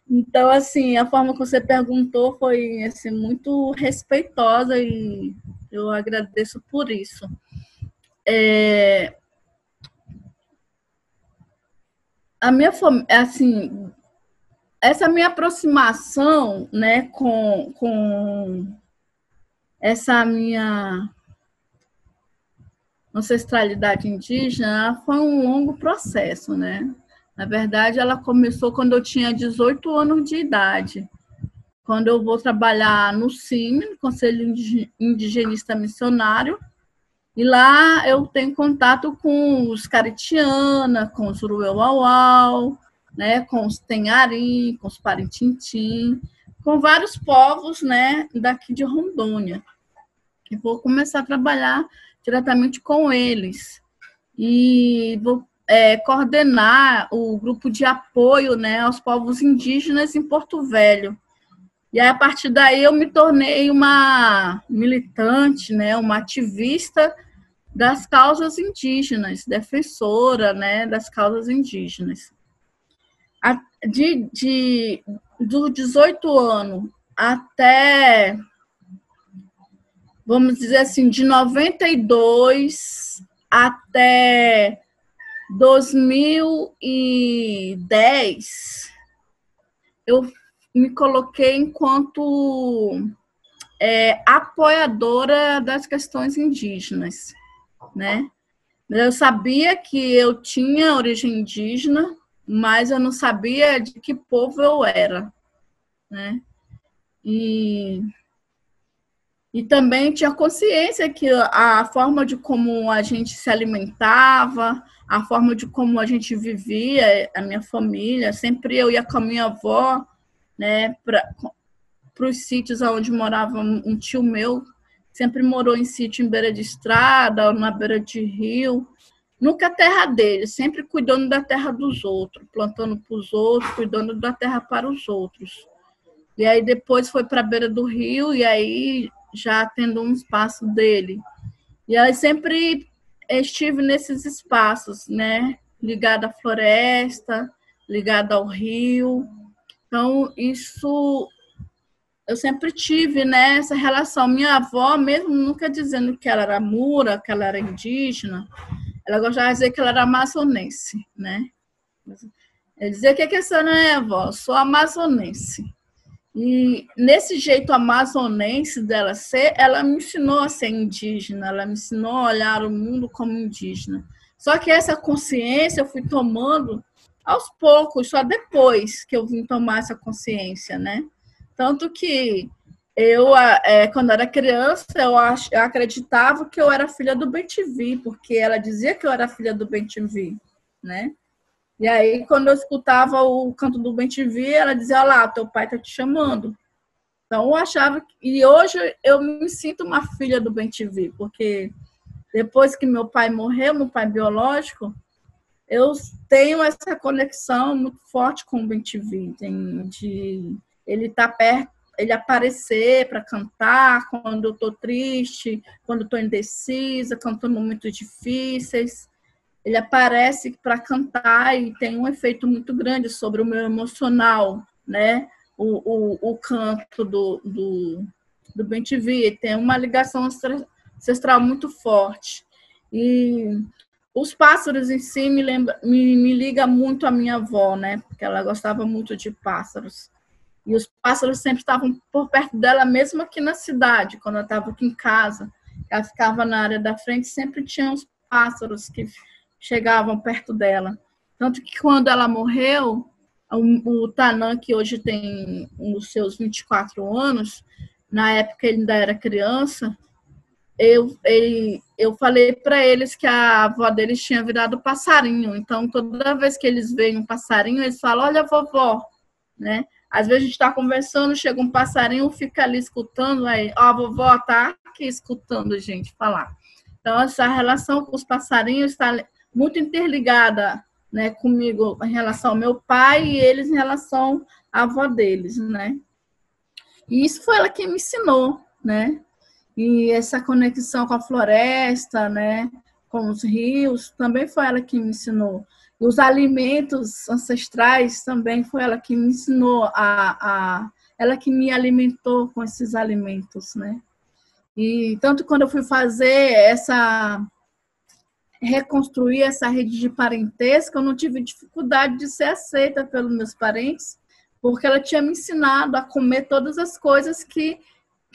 Então, assim, a forma que você perguntou foi assim, muito respeitosa e eu agradeço por isso. A minha assim, essa minha aproximação, né, com essa minha ancestralidade indígena foi um longo processo, né? Na verdade, ela começou quando eu tinha 18 anos de idade, quando eu vou trabalhar no CIM, Conselho Indigenista Missionário, e lá eu tenho contato com os Caritiana, com os Uruauau, né, com os Tenharim, com os Parintintim, com vários povos, né, daqui de Rondônia. E vou começar a trabalhar diretamente com eles. E vou coordenar o grupo de apoio, né, aos povos indígenas em Porto Velho. E aí, a partir daí eu me tornei uma militante, né, uma ativista das causas indígenas, defensora, né, das causas indígenas. Dos 18 anos até, vamos dizer assim, de 92 até 2010, eu me coloquei enquanto apoiadora das questões indígenas, né? Eu sabia que eu tinha origem indígena, mas eu não sabia de que povo eu era, né? E também tinha consciência que a forma de como a gente se alimentava, a forma de como a gente vivia, a minha família, sempre eu ia com a minha avó, né, para os sítios onde morava um tio meu, sempre morou em sítio em beira de estrada, ou na beira de rio, nunca a terra dele, sempre cuidando da terra dos outros, plantando para os outros, cuidando da terra para os outros. E aí depois foi para a beira do rio, e aí já tendo um espaço dele. E aí sempre estive nesses espaços, né? Ligada à floresta, ligada ao rio. Então, isso eu sempre tive, né, essa relação. Minha avó, mesmo nunca dizendo que ela era mura, que ela era indígena, ela gostava de dizer que ela era amazonense, né? Ela dizia, o que a senhora é, avó? Sou amazonense. E nesse jeito amazonense dela ser, ela me ensinou a ser indígena, ela me ensinou a olhar o mundo como indígena. Só que essa consciência eu fui tomando aos poucos, só depois que eu vim tomar essa consciência, né? Tanto que eu, quando era criança, eu acreditava que eu era filha do Bem-TV, porque ela dizia que eu era filha do Bem-TV, né? E aí, quando eu escutava o canto do Bem-TV, ela dizia, olha lá, teu pai está te chamando. Então, eu achava... E hoje eu me sinto uma filha do Bem-TV, porque depois que meu pai morreu, meu pai biológico, eu tenho essa conexão muito forte com o Bem-TV, de ele estar perto, ele aparecer para cantar quando eu estou triste, quando estou indecisa, quando estou em momentos difíceis. Ele aparece para cantar e tem um efeito muito grande sobre o meu emocional, né? O canto do Bem-TV tem uma ligação ancestral muito forte. E Os pássaros em si me liga muito a minha avó, né? Porque ela gostava muito de pássaros. E os pássaros sempre estavam por perto dela, mesmo aqui na cidade, quando eu estava aqui em casa. Ela ficava na área da frente, sempre tinha uns pássaros que chegavam perto dela. Tanto que quando ela morreu, o Tanã, que hoje tem os seus 24 anos, na época ele ainda era criança, eu falei para eles que a avó deles tinha virado passarinho. Então, toda vez que eles veem um passarinho, eles falam, olha a vovó, né? Às vezes a gente está conversando, chega um passarinho, fica ali escutando, aí, ó, a vovó tá aqui escutando a gente falar. Então, essa relação com os passarinhos está muito interligada, né, comigo em relação ao meu pai e eles em relação à avó deles, né? E isso foi ela que me ensinou, né? E essa conexão com a floresta, né, com os rios, também foi ela que me ensinou. E os alimentos ancestrais também foi ela que me ensinou ela que me alimentou com esses alimentos, né? E tanto quando eu fui fazer reconstruir essa rede de parentesco, eu não tive dificuldade de ser aceita pelos meus parentes, porque ela tinha me ensinado a comer todas as coisas que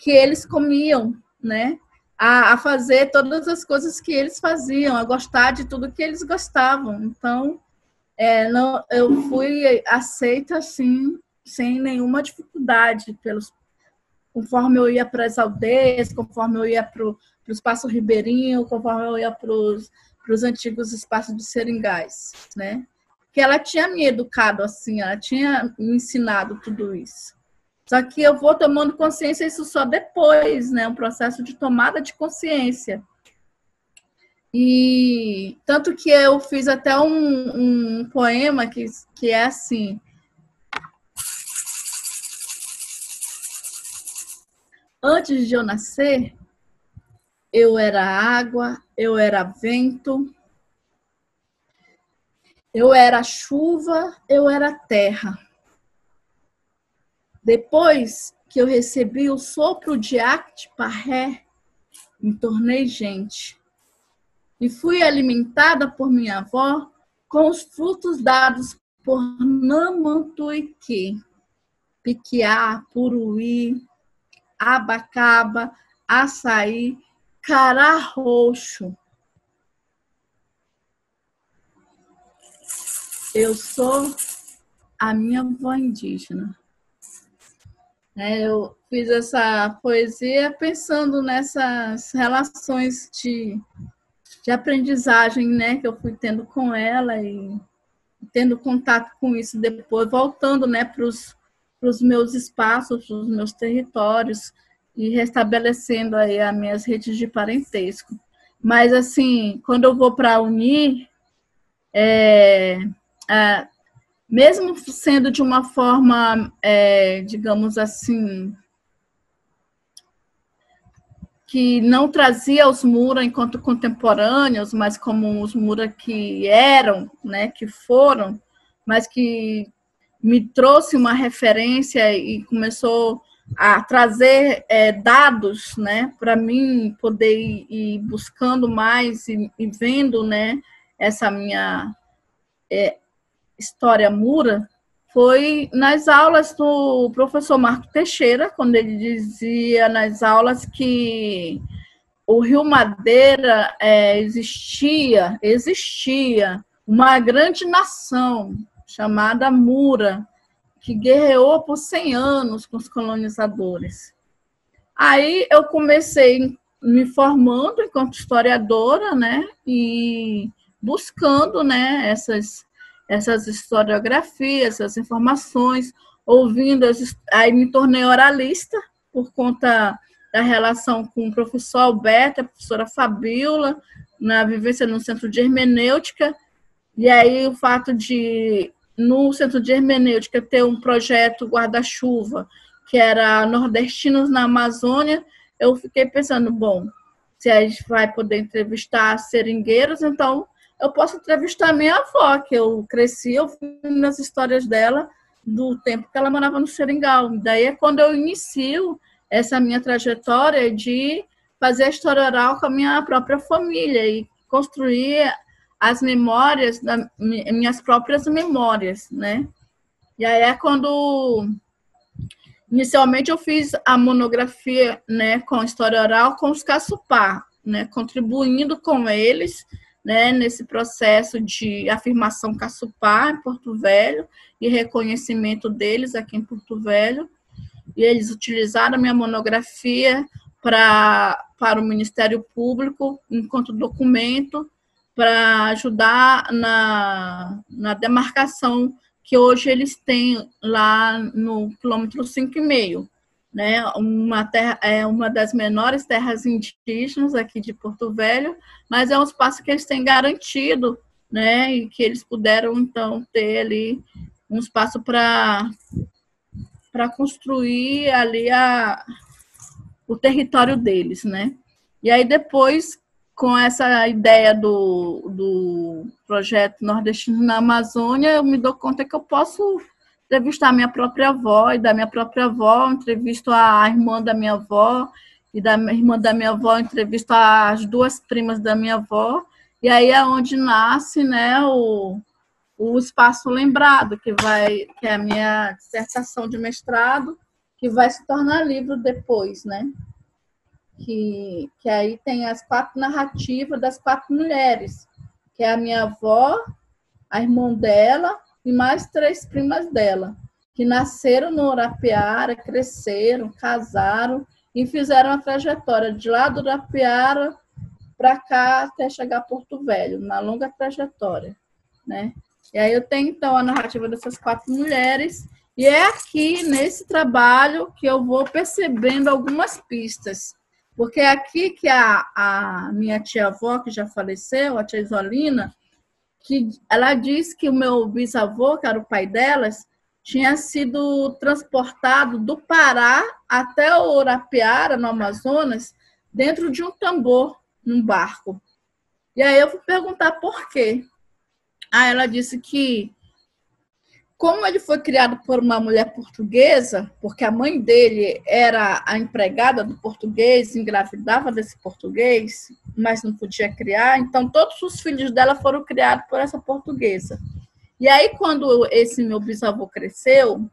eles comiam, né? A fazer todas as coisas que eles faziam, a gostar de tudo que eles gostavam. Então, eu fui aceita assim, sem nenhuma dificuldade, conforme eu ia para as aldeias, conforme eu ia para o Espaço Ribeirinho, conforme eu ia para os antigos espaços de seringais, né? Que ela tinha me educado assim, ela tinha me ensinado tudo isso. Só que eu vou tomando consciência isso só depois, né? Um processo de tomada de consciência. E tanto que eu fiz até um poema que é assim: antes de eu nascer, eu era água, eu era vento, eu era chuva, eu era terra. Depois que eu recebi o sopro de Acti-Parré, me tornei gente. E fui alimentada por minha avó com os frutos dados por Namantuique, piquiá, puruí, abacaba, açaí, cará roxo. Eu sou a minha avó indígena. Eu fiz essa poesia pensando nessas relações de aprendizagem, né, que eu fui tendo com ela e tendo contato com isso depois, voltando, né, para os meus espaços, para os meus territórios e restabelecendo aí as minhas redes de parentesco. Mas, assim, quando eu vou para a Uni, mesmo sendo de uma forma, digamos assim, que não trazia os Mura enquanto contemporâneos, mas como os Mura que eram, né, que foram, mas que me trouxe uma referência e começou a trazer dados, né, para mim poder ir buscando mais e vendo, né, essa minha história Mura, foi nas aulas do professor Marco Teixeira, quando ele dizia nas aulas que o Rio Madeira existia uma grande nação chamada Mura, que guerreou por 100 anos com os colonizadores. Aí eu comecei me formando enquanto historiadora, né, e buscando, né, essas historiografias, essas informações, ouvindo, aí me tornei oralista por conta da relação com o professor Alberto, a professora Fabíola, na vivência no Centro de Hermenêutica, e aí o fato de, no Centro de Hermenêutica, ter um projeto guarda-chuva, que era Nordestinos na Amazônia, eu fiquei pensando, bom, se a gente vai poder entrevistar seringueiros, então eu posso entrevistar minha avó, que eu cresci ouvindo as histórias dela do tempo que ela morava no Seringal. Daí é quando eu inicio essa minha trajetória de fazer a história oral com a minha própria família e construir as memórias, minhas próprias memórias, né? E aí é quando, inicialmente, eu fiz a monografia, né, com história oral com os Caçupá, né, contribuindo com eles, né, nesse processo de afirmação Caçupá em Porto Velho e reconhecimento deles aqui em Porto Velho. E eles utilizaram a minha monografia para o Ministério Público enquanto documento para ajudar na demarcação que hoje eles têm lá no quilômetro 5,5, né? Uma das menores terras indígenas aqui de Porto Velho, mas é um espaço que eles têm garantido, né? E que eles puderam, então, ter ali um espaço para construir ali o território deles, né? E aí depois, com essa ideia do projeto Nordestino na Amazônia, eu me dou conta que eu posso entrevistar a minha própria avó, e da minha própria avó entrevisto a irmã da minha avó, e da irmã da minha avó entrevisto as duas primas da minha avó, e aí é onde nasce, né, o Espaço Lembrado, que é a minha dissertação de mestrado, que vai se tornar livro depois, né? Que aí tem as 4 narrativas das 4 mulheres, que é a minha avó, a irmã dela e mais 3 primas dela, que nasceram no Urapiara, cresceram, casaram e fizeram a trajetória de lá do Urapiara para cá até chegar a Porto Velho, uma longa trajetória, né? E aí eu tenho, então, a narrativa dessas 4 mulheres, e é aqui, nesse trabalho, que eu vou percebendo algumas pistas. Porque é aqui que a minha tia-avó, que já faleceu, a tia Isolina, que ela diz que o meu bisavô, que era o pai delas, tinha sido transportado do Pará até o Urapiara, no Amazonas, dentro de um tambor, num barco. E aí eu fui perguntar por quê. Aí ela disse que, como ele foi criado por uma mulher portuguesa, porque a mãe dele era a empregada do português, engravidava desse português, mas não podia criar, então todos os filhos dela foram criados por essa portuguesa. E aí, quando esse meu bisavô cresceu,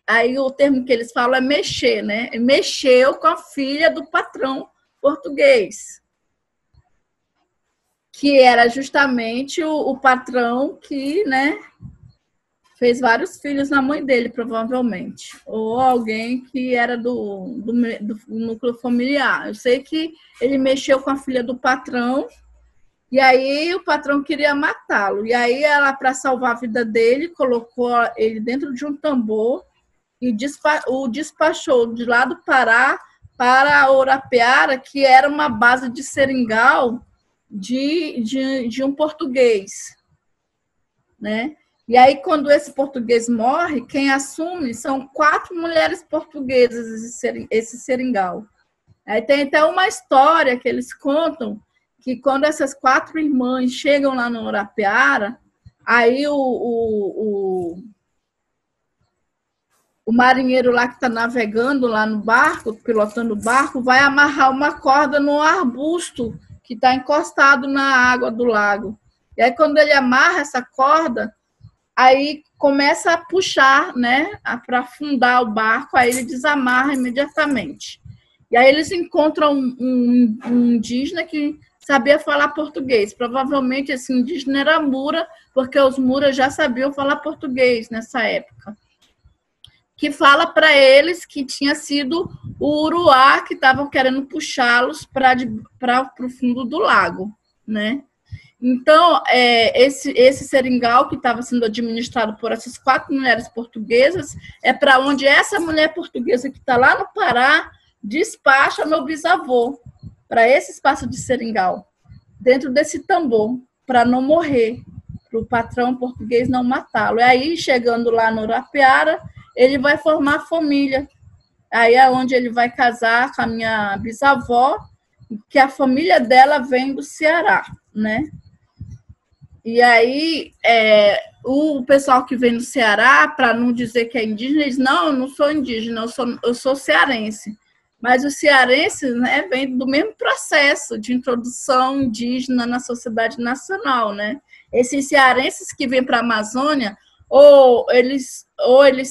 aí o termo que eles falam é mexer, né? Mexeu com a filha do patrão português, que era justamente o patrão que, né, fez vários filhos na mãe dele, provavelmente. Ou alguém que era do núcleo familiar. Eu sei que ele mexeu com a filha do patrão, e aí o patrão queria matá-lo. E aí ela, para salvar a vida dele, colocou ele dentro de um tambor e o despachou de lá do Pará para Urapiara, que era uma base de seringal de um português, né? E aí, quando esse português morre, quem assume são 4 mulheres portuguesas esse seringal. Aí tem até uma história que eles contam que quando essas 4 irmãs chegam lá no Urapiara, aí o marinheiro lá que está navegando lá no barco, pilotando o barco, vai amarrar uma corda no arbusto que está encostado na água do lago. E aí, quando ele amarra essa corda, aí começa a puxar, né, para afundar o barco, aí ele desamarra imediatamente. E aí eles encontram um indígena que sabia falar português. Provavelmente esse indígena era Mura, porque os Muras já sabiam falar português nessa época. Que fala para eles que tinha sido o Uruá que estavam querendo puxá-los para o fundo do lago, né? Então, esse seringal que estava sendo administrado por essas 4 mulheres portuguesas é para onde essa mulher portuguesa que está lá no Pará despacha meu bisavô, para esse espaço de seringal, dentro desse tambor, para não morrer, para o patrão português não matá-lo. E aí, chegando lá no Urapiara, ele vai formar família. Aí é onde ele vai casar com a minha bisavó, que a família dela vem do Ceará, né? E aí, o pessoal que vem do Ceará, para não dizer que é indígena, diz, não, eu não sou indígena, eu sou cearense. Mas os cearenses, né, vêm do mesmo processo de introdução indígena na sociedade nacional, né? Esses cearenses que vêm para a Amazônia, ou eles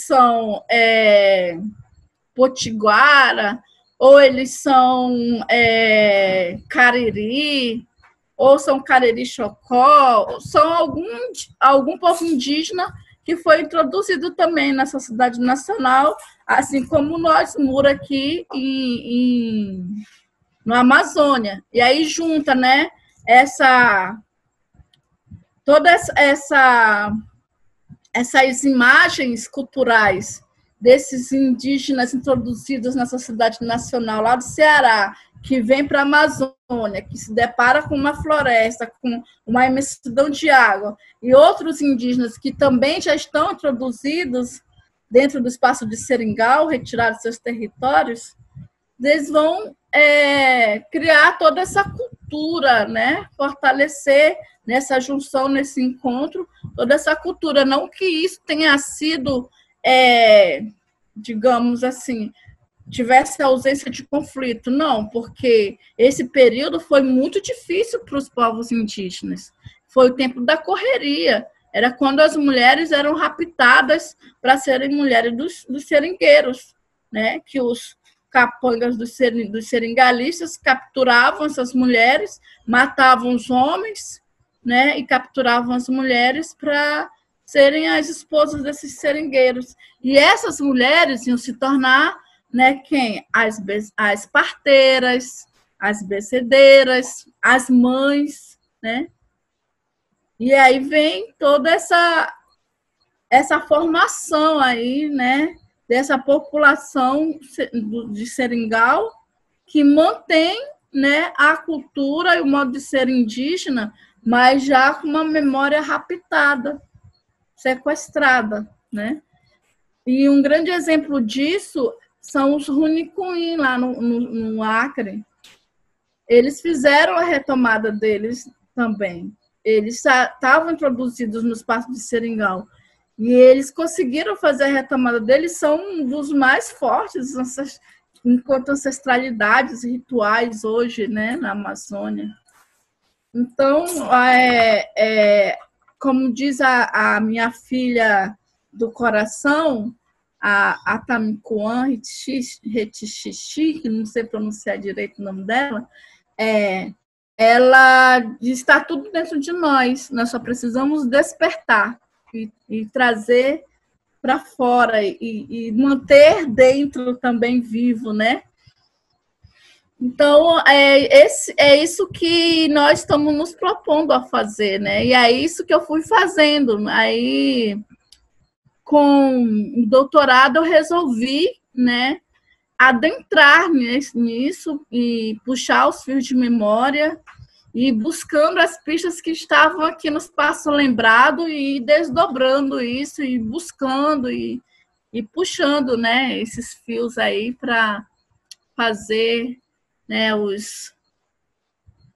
são potiguara, ou eles são cariri, ou são cariri-chocó, são algum povo indígena que foi introduzido também na sociedade nacional, assim como nós, Mura, aqui no Amazônia. E aí junta, né, todas essas imagens culturais desses indígenas introduzidos na sociedade nacional lá do Ceará, que vem para a Amazônia, que se depara com uma floresta, com uma imensidão de água, e outros indígenas que também já estão introduzidos dentro do espaço de Seringal, retirados seus territórios, eles vão criar toda essa cultura, né? Fortalecer nessa junção, nesse encontro, toda essa cultura. Não que isso tenha sido, digamos assim, tivesse ausência de conflito, não, porque esse período foi muito difícil para os povos indígenas. Foi o tempo da correria, era quando as mulheres eram raptadas para serem mulheres dos seringueiros, né? Que os capangas dos seringalistas capturavam essas mulheres, matavam os homens, né? E capturavam as mulheres para serem as esposas desses seringueiros. E essas mulheres iam se tornar, né, quem? As parteiras, as becedeiras, as mães, né? E aí vem toda essa formação aí, né, dessa população de Seringal que mantém, né, a cultura e o modo de ser indígena, mas já com uma memória raptada, sequestrada, né? E um grande exemplo disso são os Runicuim, lá no Acre. Eles fizeram a retomada deles também. Eles estavam introduzidos no espaço de Seringal. E eles conseguiram fazer a retomada deles, são um dos mais fortes enquanto ancestralidades rituais hoje, né, na Amazônia. Então, como diz a minha filha do coração, a Tamikuan Retixixi, que não sei pronunciar direito o nome dela, ela está tudo dentro de nós só precisamos despertar e trazer para fora e manter dentro também vivo, né? Então, é isso que nós estamos nos propondo a fazer, né? E é isso que eu fui fazendo. Aí, com o doutorado, eu resolvi, né, adentrar nisso e puxar os fios de memória e buscando as pistas que estavam aqui no espaço lembrado e desdobrando isso e buscando e puxando, né, esses fios aí para fazer, né,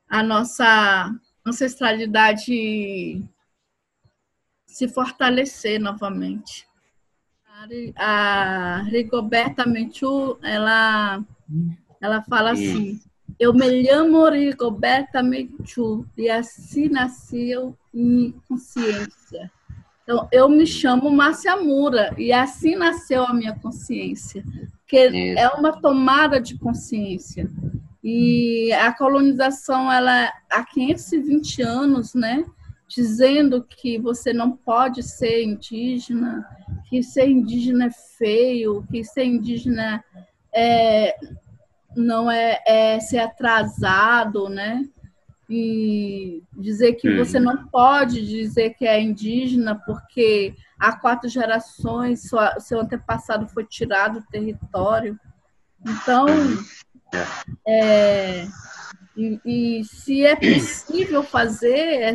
a nossa ancestralidade se fortalecer novamente. A Rigoberta Menchú, ela fala assim: eu me chamo Rigoberta Menchú e assim nasceu minha consciência. Então, eu me chamo Márcia Mura e assim nasceu a minha consciência, que é uma tomada de consciência. E a colonização, ela há 520 anos, né, dizendo que você não pode ser indígena, que ser indígena é feio, que ser indígena não é ser atrasado, né? E dizer que você não pode dizer que é indígena porque há 4 gerações seu antepassado foi tirado do território. Então, e se é possível fazer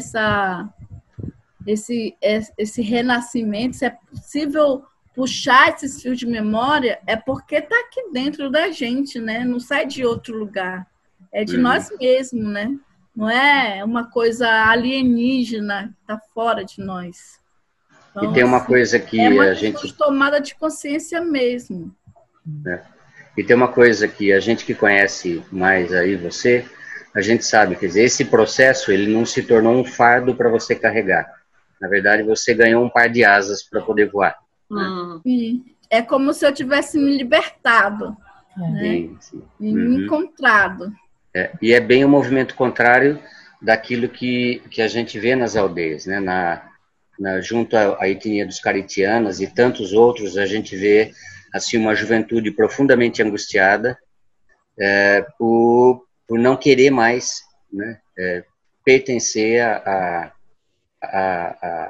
esse renascimento, se é possível puxar esses fios de memória, é porque está aqui dentro da gente, né? Não sai de outro lugar. É de nós mesmos, né? Não é uma coisa alienígena que está fora de nós. Então, e tem uma coisa que é uma a gente... tomada de consciência mesmo. E tem uma coisa que a gente que conhece mais aí você, a gente sabe, quer dizer, esse processo, ele não se tornou um fardo para você carregar. Na verdade, você ganhou um par de asas para poder voar. Né? É como se eu tivesse me libertado, né? Sim. E me encontrado. E é bem o movimento contrário daquilo que a gente vê nas aldeias, né? Junto à etnia dos caritianas e tantos outros, a gente vê assim uma juventude profundamente angustiada por não querer mais, né? Pertencer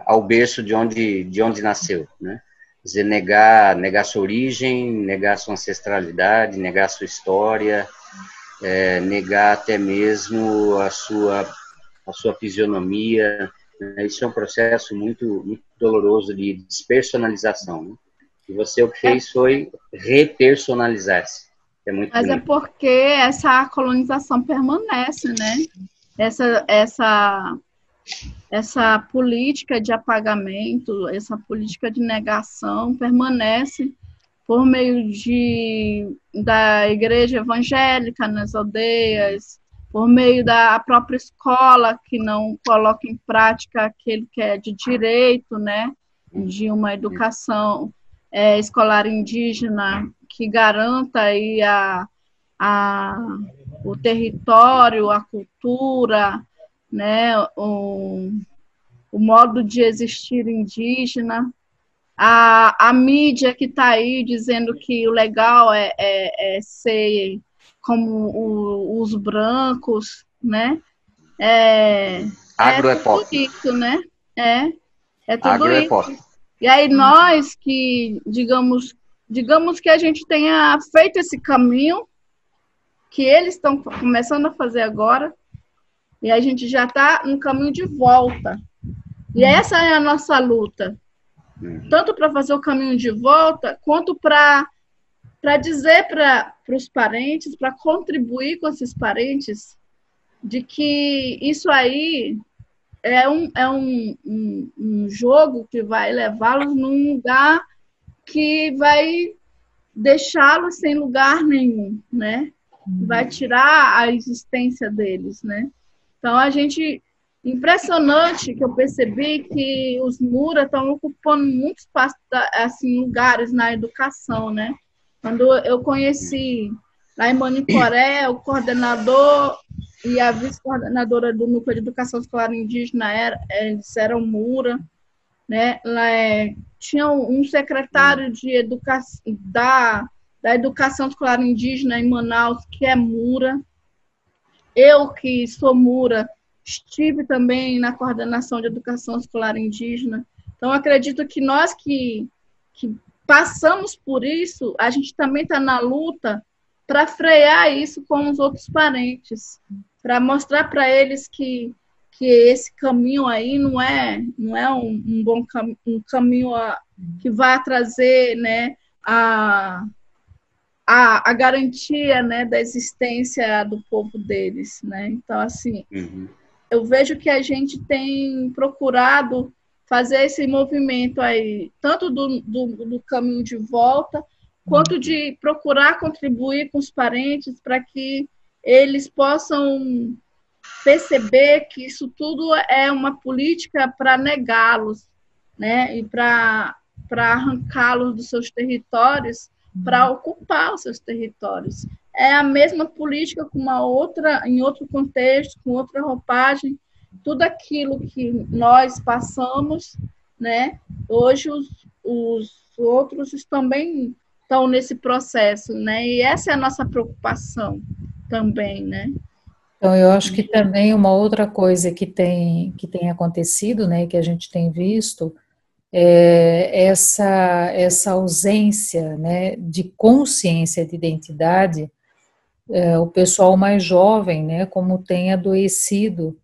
ao berço de onde nasceu, né? Quer dizer, negar sua origem, negar sua ancestralidade, negar sua história, negar até mesmo a sua fisionomia. Né? Isso é um processo muito, muito doloroso de despersonalização. Né? E você o que fez foi repersonalizar-se. É muito Mas bonito. É porque essa colonização permanece, né? Essa política de apagamento, essa política de negação permanece por meio da igreja evangélica nas aldeias, por meio da própria escola, que não coloca em prática aquele que é de direito, né? De uma educação escolar indígena que garanta aí o território, a cultura, né? O modo de existir indígena. A mídia que está aí dizendo que o legal é ser como os brancos, né? Agro é tudo pop. isso, né? É tudo Agro é isso. pop. E aí nós que, digamos que a gente tenha feito esse caminho, que eles estão começando a fazer agora, e a gente já está no caminho de volta. E essa é a nossa luta. Tanto para fazer o caminho de volta, quanto para dizer para os parentes, para contribuir com esses parentes, de que isso aí é um jogo que vai levá-los num lugar que vai deixá-los sem lugar nenhum, né? Vai tirar a existência deles, né? Então, impressionante que eu percebi que os Mura estão ocupando muito espaço, assim, lugares na educação, né? Quando eu conheci lá em Manicoré, o coordenador e a vice-coordenadora do Núcleo de Educação Escolar Indígena eles eram Mura, né? Lá tinha um secretário de da Educação Escolar Indígena em Manaus, que é Mura. Eu, que sou Mura, estive também na coordenação de educação escolar indígena. Então, acredito que nós que passamos por isso, a gente também está na luta para frear isso com os outros parentes, para mostrar para eles que esse caminho aí não é um bom caminho que vai trazer, né, a garantia, né, da existência do povo deles, né? Então, assim, eu vejo que a gente tem procurado fazer esse movimento aí, tanto do caminho de volta, quanto de procurar contribuir com os parentes para que eles possam perceber que isso tudo é uma política para negá-los, né? E para arrancá-los dos seus territórios, para ocupar os seus territórios. É a mesma política com em outro contexto, com outra roupagem, tudo aquilo que nós passamos, né? Hoje os outros também estão nesse processo, né? E essa é a nossa preocupação também, né? Então, eu acho que também uma outra coisa que tem acontecido, né, que a gente tem visto, essa ausência, né, de consciência de identidade, o pessoal mais jovem, né, como tem adoecido,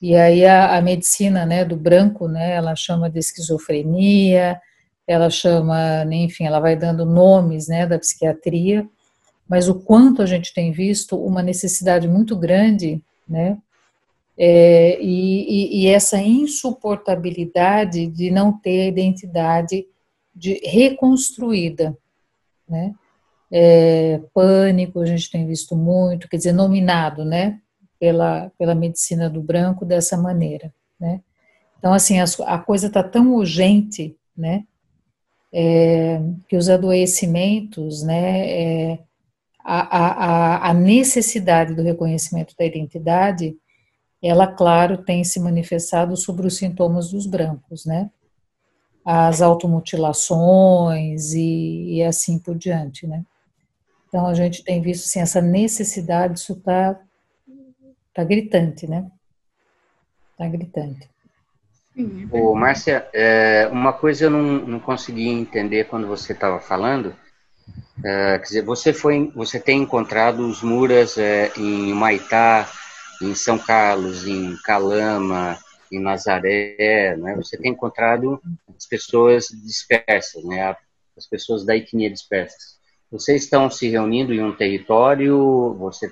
e aí a medicina, né, do branco, né, ela chama de esquizofrenia, ela chama, enfim, ela vai dando nomes, né, da psiquiatria, mas o quanto a gente tem visto uma necessidade muito grande, né, e essa insuportabilidade de não ter a identidade reconstruída, né? pânico, a gente tem visto muito, quer dizer, nominado, né, pela medicina do branco dessa maneira, né. Então, assim, a coisa está tão urgente, né, que os adoecimentos, né, a necessidade do reconhecimento da identidade, ela, claro, tem se manifestado sobre os sintomas dos brancos, né, as automutilações e assim por diante, né. Então, a gente tem visto, assim, essa necessidade, isso tá gritante, né, tá gritante. Ô, Márcia, uma coisa eu não consegui entender quando você estava falando, quer dizer, você tem encontrado os muras em Humaitá, em São Carlos, em Calama, em Nazaré, né? Você tem encontrado as pessoas dispersas, né? As pessoas da etnia dispersas. Vocês estão se reunindo em um território? Você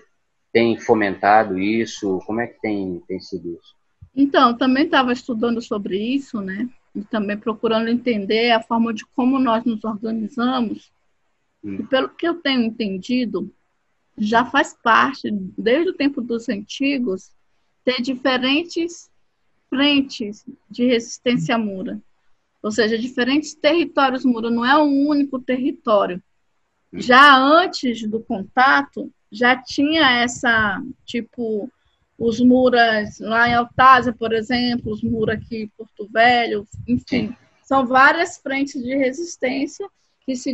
tem fomentado isso? Como é que tem sido isso? Então, também estava estudando sobre isso, né? E também procurando entender a forma de como nós nos organizamos. E pelo que eu tenho entendido, já faz parte, desde o tempo dos antigos, ter diferentes frentes de resistência mura. Ou seja, diferentes territórios mura, não é um único território. Já antes do contato, já tinha essa, tipo, os muras lá em Altásia, por exemplo, os muras aqui em Porto Velho, enfim, são várias frentes de resistência que se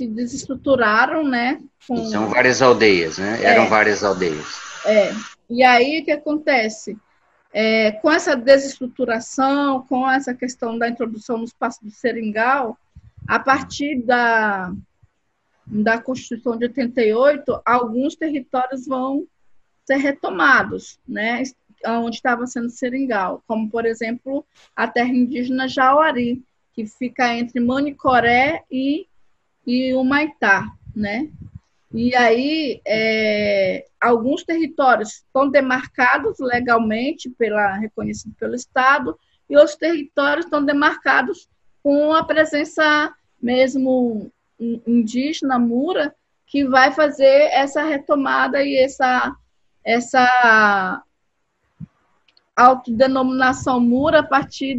desestruturaram, né? São várias aldeias, né? Eram várias aldeias. E aí, o que acontece? Com essa desestruturação, com essa questão da introdução no espaço do Seringal, a partir da Constituição de 88, alguns territórios vão ser retomados, né? Onde estava sendo Seringal, como, por exemplo, a terra indígena Jauari, que fica entre Manicoré e Humaitá, né? E aí, alguns territórios estão demarcados legalmente, reconhecidos pelo Estado, e outros territórios estão demarcados com a presença mesmo indígena, mura, que vai fazer essa retomada e essa autodenominação mura a partir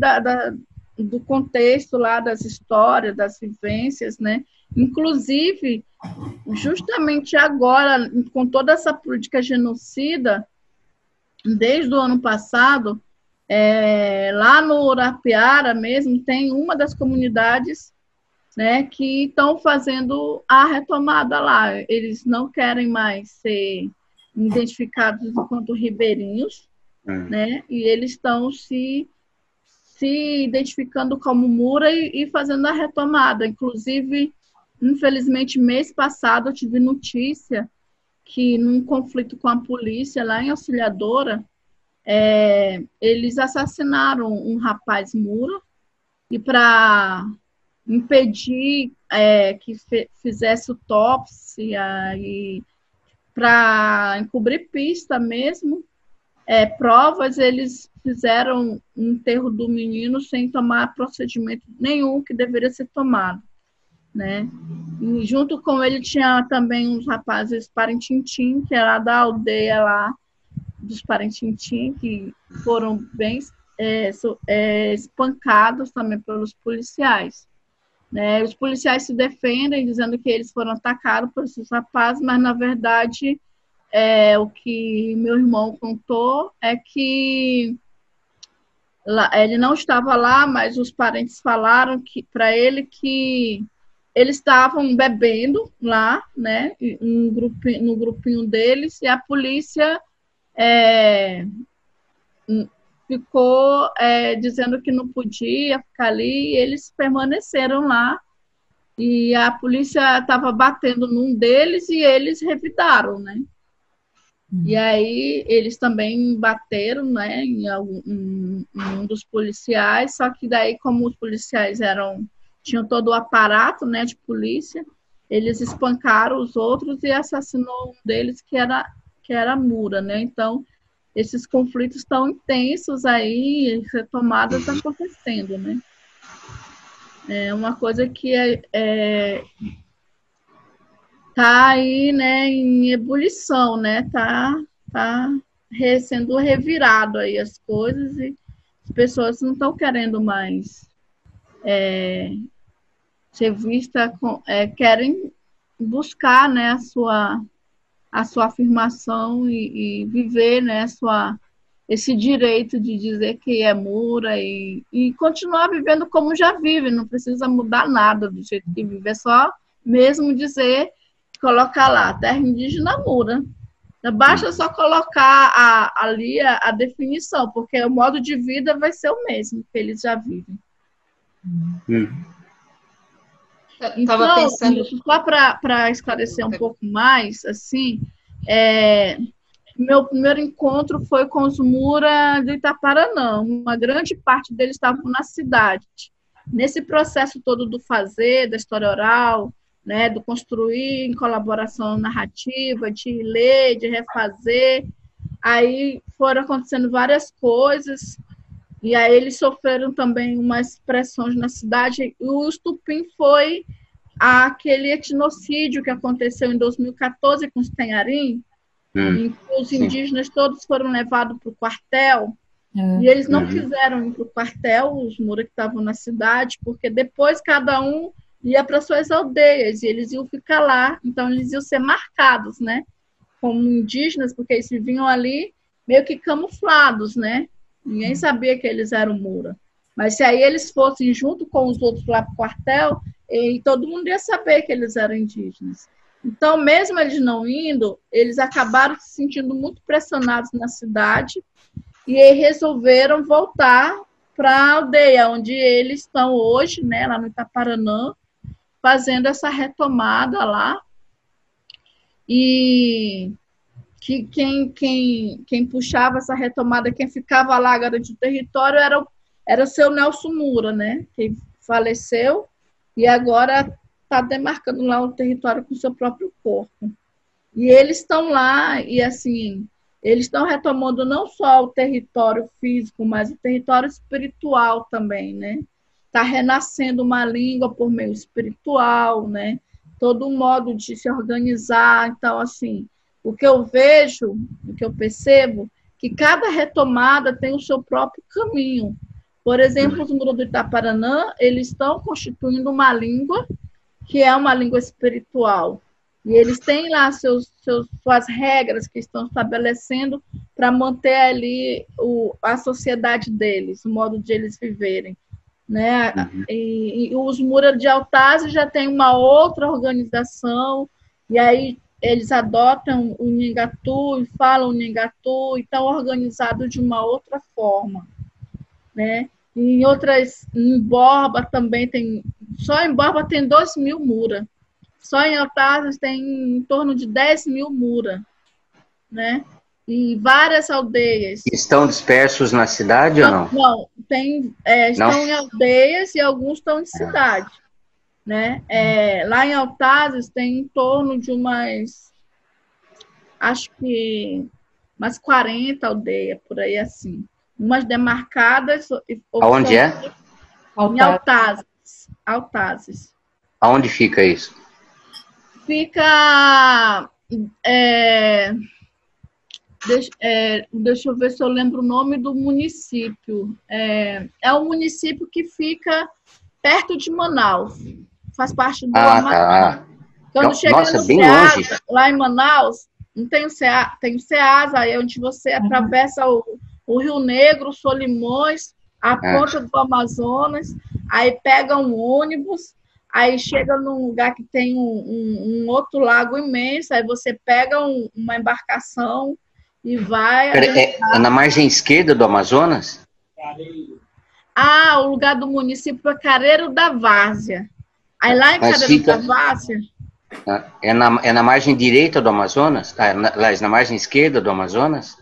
do contexto lá das histórias, das vivências, né? Inclusive, justamente agora, com toda essa política genocida, desde o ano passado, lá no Urapiara mesmo, tem uma das comunidades, né, que estão fazendo a retomada lá. Eles não querem mais ser identificados enquanto ribeirinhos, né, e eles estão se identificando como mura e fazendo a retomada. Inclusive, infelizmente, mês passado eu tive notícia que num conflito com a polícia lá em Auxiliadora, eles assassinaram um rapaz mura e para impedir que fizesse autópsia e para encobrir pista mesmo, provas, eles fizeram o enterro do menino sem tomar procedimento nenhum que deveria ser tomado, né? E junto com ele tinha também uns rapazes Parentintim, que era da aldeia lá dos Parentintim, que foram bem espancados também pelos policiais, né? Os policiais se defendem dizendo que eles foram atacados por esses rapazes, mas na verdade o que meu irmão contou é que ele não estava lá, mas os parentes falaram para ele que eles estavam bebendo lá, né, no grupinho deles, e a polícia ficou dizendo que não podia ficar ali, e eles permaneceram lá, e a polícia estava batendo num deles e eles revidaram, né? E aí eles também bateram, né, em um dos policiais, só que daí, como os policiais tinham todo o aparato, né, de polícia, eles espancaram os outros e assassinou um deles que era mura, né? Então, esses conflitos estão intensos aí, retomadas acontecendo, né? É uma coisa que tá aí, né, em ebulição, né? Tá sendo revirado aí as coisas e as pessoas não estão querendo mais ser vista, querem buscar, né, a sua afirmação e viver, né, esse direito de dizer que é Mura e continuar vivendo como já vive, não precisa mudar nada do jeito que vive, é só mesmo dizer, colocar lá, terra indígena Mura. Basta só colocar ali a definição, porque o modo de vida vai ser o mesmo que eles já vivem. Estava pensando... Só para esclarecer um pouco mais, assim, meu primeiro encontro foi com os Mura do Itaparanã. Uma grande parte deles estavam na cidade. Nesse processo todo do fazer, da história oral, né, do construir em colaboração narrativa, de ler, de refazer, aí foram acontecendo várias coisas, e aí eles sofreram também umas pressões na cidade, e o estupim foi aquele etnocídio que aconteceu em 2014 com os Tenharim, em que os indígenas todos foram levados para o quartel, e eles não quiseram ir para o quartel, os Mura que estavam na cidade, porque depois cada um ia para suas aldeias, e eles iam ficar lá, então eles iam ser marcados, né, como indígenas, porque eles viviam ali meio que camuflados, né, ninguém sabia que eles eram Mura, mas se aí eles fossem junto com os outros lá para o quartel, e todo mundo ia saber que eles eram indígenas. Então, mesmo eles não indo, eles acabaram se sentindo muito pressionados na cidade, e aí resolveram voltar para a aldeia, onde eles estão hoje, né, lá no Itaparanã, fazendo essa retomada lá, e que quem puxava essa retomada, quem ficava lá garantindo o território era o seu Nelson Mura, né, que faleceu e agora está demarcando lá o território com o seu próprio corpo. E eles estão lá e, assim, eles estão retomando não só o território físico, mas o território espiritual também, né? Está renascendo uma língua por meio espiritual, né? Todo um modo de se organizar. Então, assim, o que eu vejo, o que eu percebo, que cada retomada tem o seu próprio caminho. Por exemplo, os Mura do Itaparanã, eles estão constituindo uma língua que é uma língua espiritual. E eles têm lá suas regras que estão estabelecendo para manter ali a sociedade deles, o modo de eles viverem. Né? E os Mura de Altazes já tem uma outra organização, e aí eles adotam o Nhangatu e falam o Nhangatu, e estão organizados de uma outra forma. Né? E em Borba também tem, só em Borba tem 2.000 Mura. Só em Altazes tem em torno de 10.000 Mura, né? E várias aldeias. Estão dispersos na cidade ou não? Não, estão em aldeias e alguns estão em cidade, né? Lá em Altazes tem em torno de acho que umas 40 aldeias, por aí assim. Umas demarcadas. Aonde é? Em Altazes. Altazes. Aonde fica isso? Fica... deixa eu ver se eu lembro o nome do município. É um município que fica perto de Manaus. Faz parte do Amapá. Quando chega no bem Ceasa, longe. lá em Manaus, não tem o Ceasa, tem o Ceasa, aí onde você atravessa o Rio Negro, Solimões, a ponta do Amazonas, aí pega um ônibus, aí chega num lugar que tem um outro lago imenso, aí você pega uma embarcação e vai... É na margem esquerda do Amazonas? O lugar do município é Careiro da Várzea. Aí lá em Careiro da Várzea... É na margem direita do Amazonas? Na margem esquerda do Amazonas?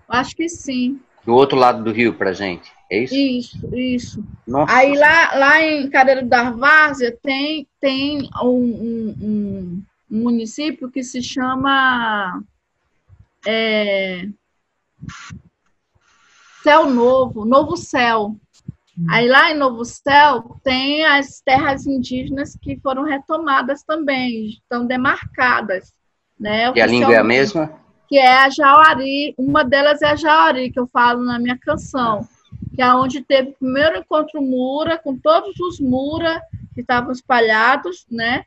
Acho que sim. Do outro lado do rio pra gente, é isso? Isso. Nossa. Aí lá em Careiro da Várzea tem um município que se chama Céu Novo, Novo Céu. Aí lá em Novo Céu tem as terras indígenas que foram retomadas também, estão demarcadas, né? E a língua é a mesma? Que é a Jauari, uma delas é a Jauari, que eu falo na minha canção, que é onde teve o primeiro encontro Mura, com todos os Mura que estavam espalhados, né?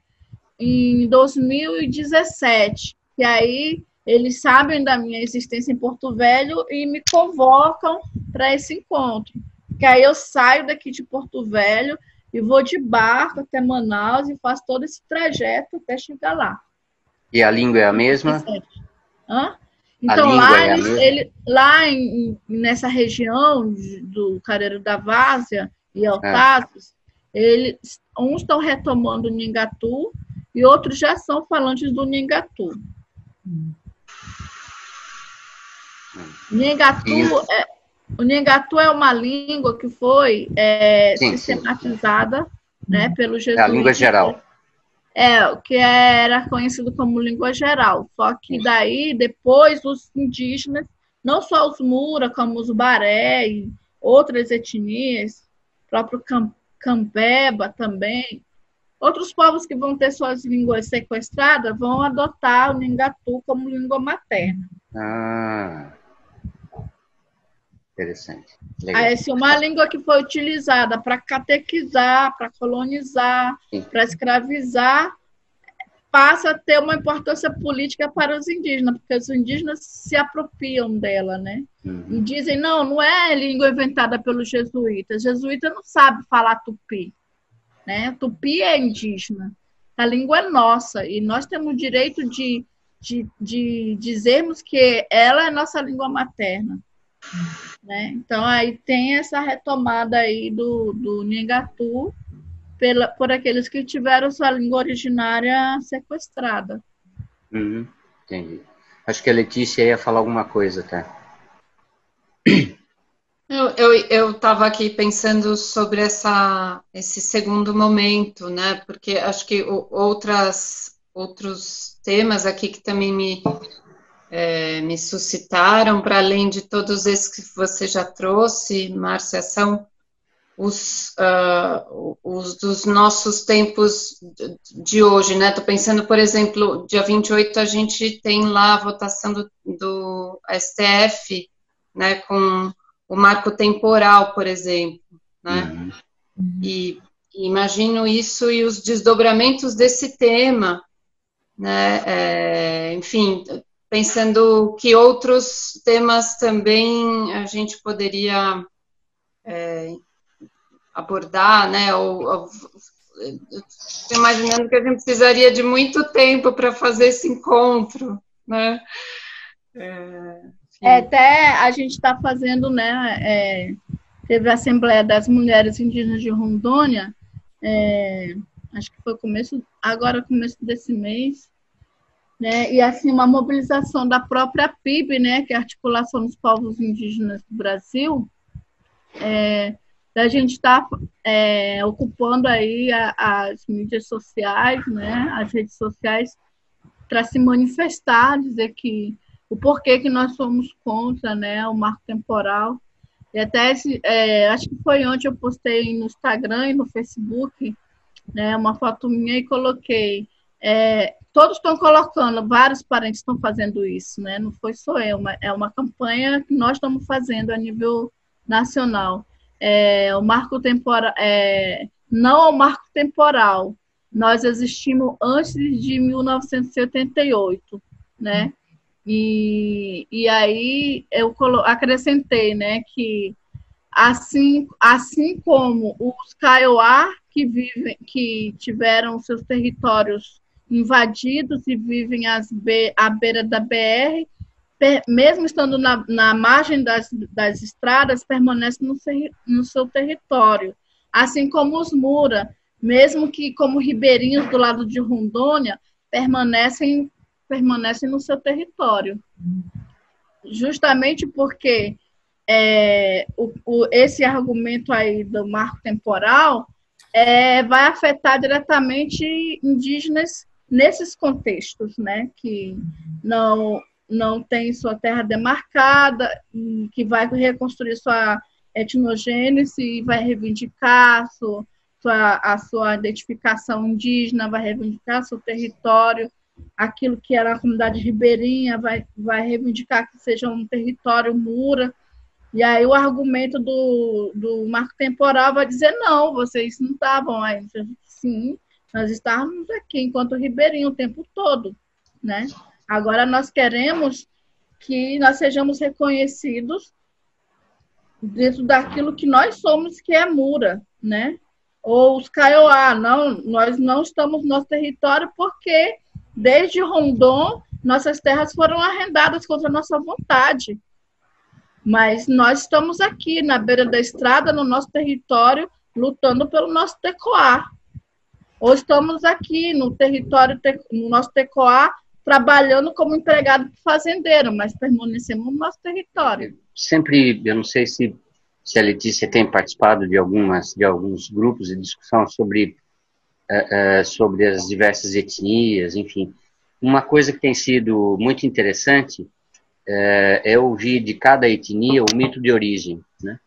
Em 2017. E aí eles sabem da minha existência em Porto Velho e me convocam para esse encontro. Que aí eu saio daqui de Porto Velho e vou de barco até Manaus e faço todo esse trajeto até chegar lá. E a língua é a mesma? Hã? Então, nessa região do Careiro da Várzea e Altazes, uns estão retomando o Nhingatu e outros já são falantes do Nhingatu. O Nhingatu é uma língua que foi sistematizada, né, pelos jesuítas. É a língua geral. O que era conhecido como língua geral. Só que daí, depois, os indígenas, não só os Mura, como os Baré e outras etnias, o próprio Cambeba também, outros povos que vão ter suas línguas sequestradas vão adotar o Nhingatu como língua materna. Interessante. Legal. Essa é uma língua que foi utilizada para catequizar, para colonizar, para escravizar, passa a ter uma importância política para os indígenas, porque os indígenas se apropriam dela, né? E dizem, não é língua inventada pelos jesuítas. O jesuíta não sabe falar tupi, né? Tupi é indígena. A língua é nossa e nós temos o direito de dizermos que ela é nossa língua materna. Né? Então, aí tem essa retomada aí do Nhingatu por aqueles que tiveram sua língua originária sequestrada. Entendi. Acho que a Letícia ia falar alguma coisa, tá? Eu estava aqui pensando sobre esse segundo momento, né? Porque acho que outros temas aqui que também me suscitaram, para além de todos esses que você já trouxe, Márcia, são os dos nossos tempos de hoje, né? Estou pensando, por exemplo, dia 28 a gente tem lá a votação do STF, né, com o marco temporal, por exemplo, né? E imagino isso e os desdobramentos desse tema, né? Enfim, pensando que outros temas também a gente poderia abordar, né? Ou imaginando que a gente precisaria de muito tempo para fazer esse encontro, né? Até a gente está fazendo, né? Teve a Assembleia das Mulheres Indígenas de Rondônia, acho que foi começo desse mês. Né? E assim, uma mobilização da própria PIB, né, que é a Articulação dos Povos Indígenas do Brasil, da gente estar ocupando aí as mídias sociais, né, as redes sociais, para se manifestar, dizer que o porquê que nós somos contra, né, o marco temporal. E até acho que foi ontem eu postei no Instagram e no Facebook, né, uma foto minha e coloquei. Todos estão colocando, vários parentes estão fazendo isso, né? Não foi só eu, é uma campanha que nós estamos fazendo a nível nacional. O marco temporal, não ao marco temporal. Nós existimos antes de 1988, né? E aí eu acrescentei, né, que assim como os Kaiowá que tiveram seus territórios invadidos e vivem à beira da BR, mesmo estando na margem das estradas, permanecem no seu território. Assim como os Mura, mesmo que como ribeirinhos do lado de Rondônia, permanecem no seu território. Justamente porque esse argumento aí do marco temporal vai afetar diretamente indígenas nesses contextos, né, que não tem sua terra demarcada, que vai reconstruir etnogênese e vai reivindicar a sua identificação indígena, vai reivindicar seu território, aquilo que era a comunidade ribeirinha, vai reivindicar que seja um território mura. E aí o argumento do marco temporal vai dizer, não, vocês não estavam aí. Sim, nós estávamos aqui enquanto ribeirinho o tempo todo, né? Agora nós queremos que nós sejamos reconhecidos dentro daquilo que nós somos, que é mura, né? Ou os Kaiowá, não, nós não estamos no nosso território porque desde Rondon nossas terras foram arrendadas contra a nossa vontade. Mas nós estamos aqui, na beira da estrada, no nosso território, lutando pelo nosso tecoá. Ou estamos aqui no território, no nosso tecoá, trabalhando como empregado fazendeiro, mas permanecemos no nosso território. Sempre, eu não sei se a Letícia tem participado de alguns grupos de discussão sobre as diversas etnias, enfim. Uma coisa que tem sido muito interessante é ouvir de cada etnia o mito de origem, né?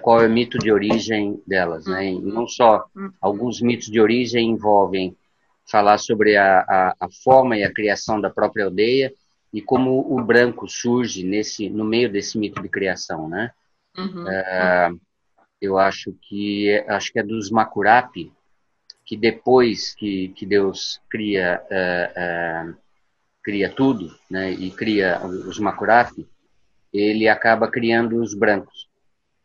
Qual é o mito de origem delas, né? E não só, alguns mitos de origem envolvem falar sobre a forma e a criação da própria aldeia e como o branco surge no meio desse mito de criação, né? Eu acho que é dos Macurapi, que depois que Deus cria tudo, né, e cria os Macurapi, ele acaba criando os brancos.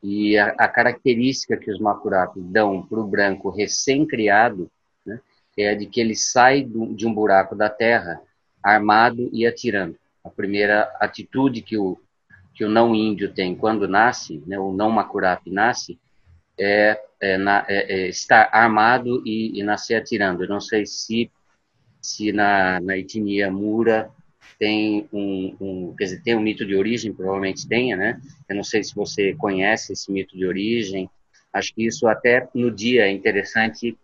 E a característica que os Macurapi dão para o branco recém-criado, né, é a de que ele sai de um buraco da terra armado e atirando. A primeira atitude que o não índio tem quando nasce, né, o não Macurapi nasce, é estar armado e nascer atirando. Eu não sei se na etnia Mura tem tem um mito de origem, provavelmente tenha, né? Eu não sei se você conhece esse mito de origem. Acho que isso até no dia é interessante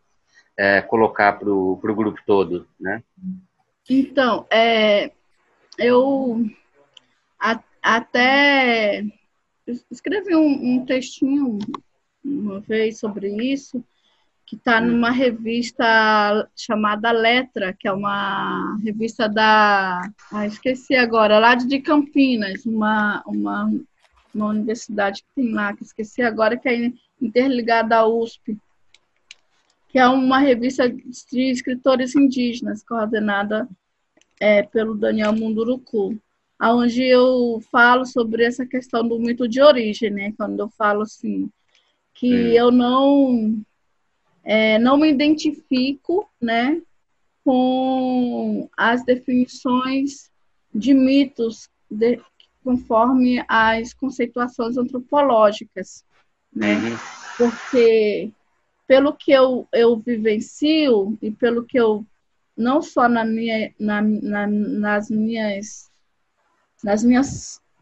colocar para o grupo todo, né? Então, eu até escrevi um textinho uma vez sobre isso, que está numa revista chamada Letra, que é uma revista esqueci agora, lá de Campinas, uma universidade que tem lá, que esqueci agora, que é interligada à USP, que é uma revista de escritores indígenas, coordenada pelo Daniel Munduruku, onde eu falo sobre essa questão do mito de origem, né? Quando eu falo assim, que eu não me identifico, né, com as definições de mitos conforme as conceituações antropológicas, né? Porque pelo que eu vivencio e pelo que eu não só nos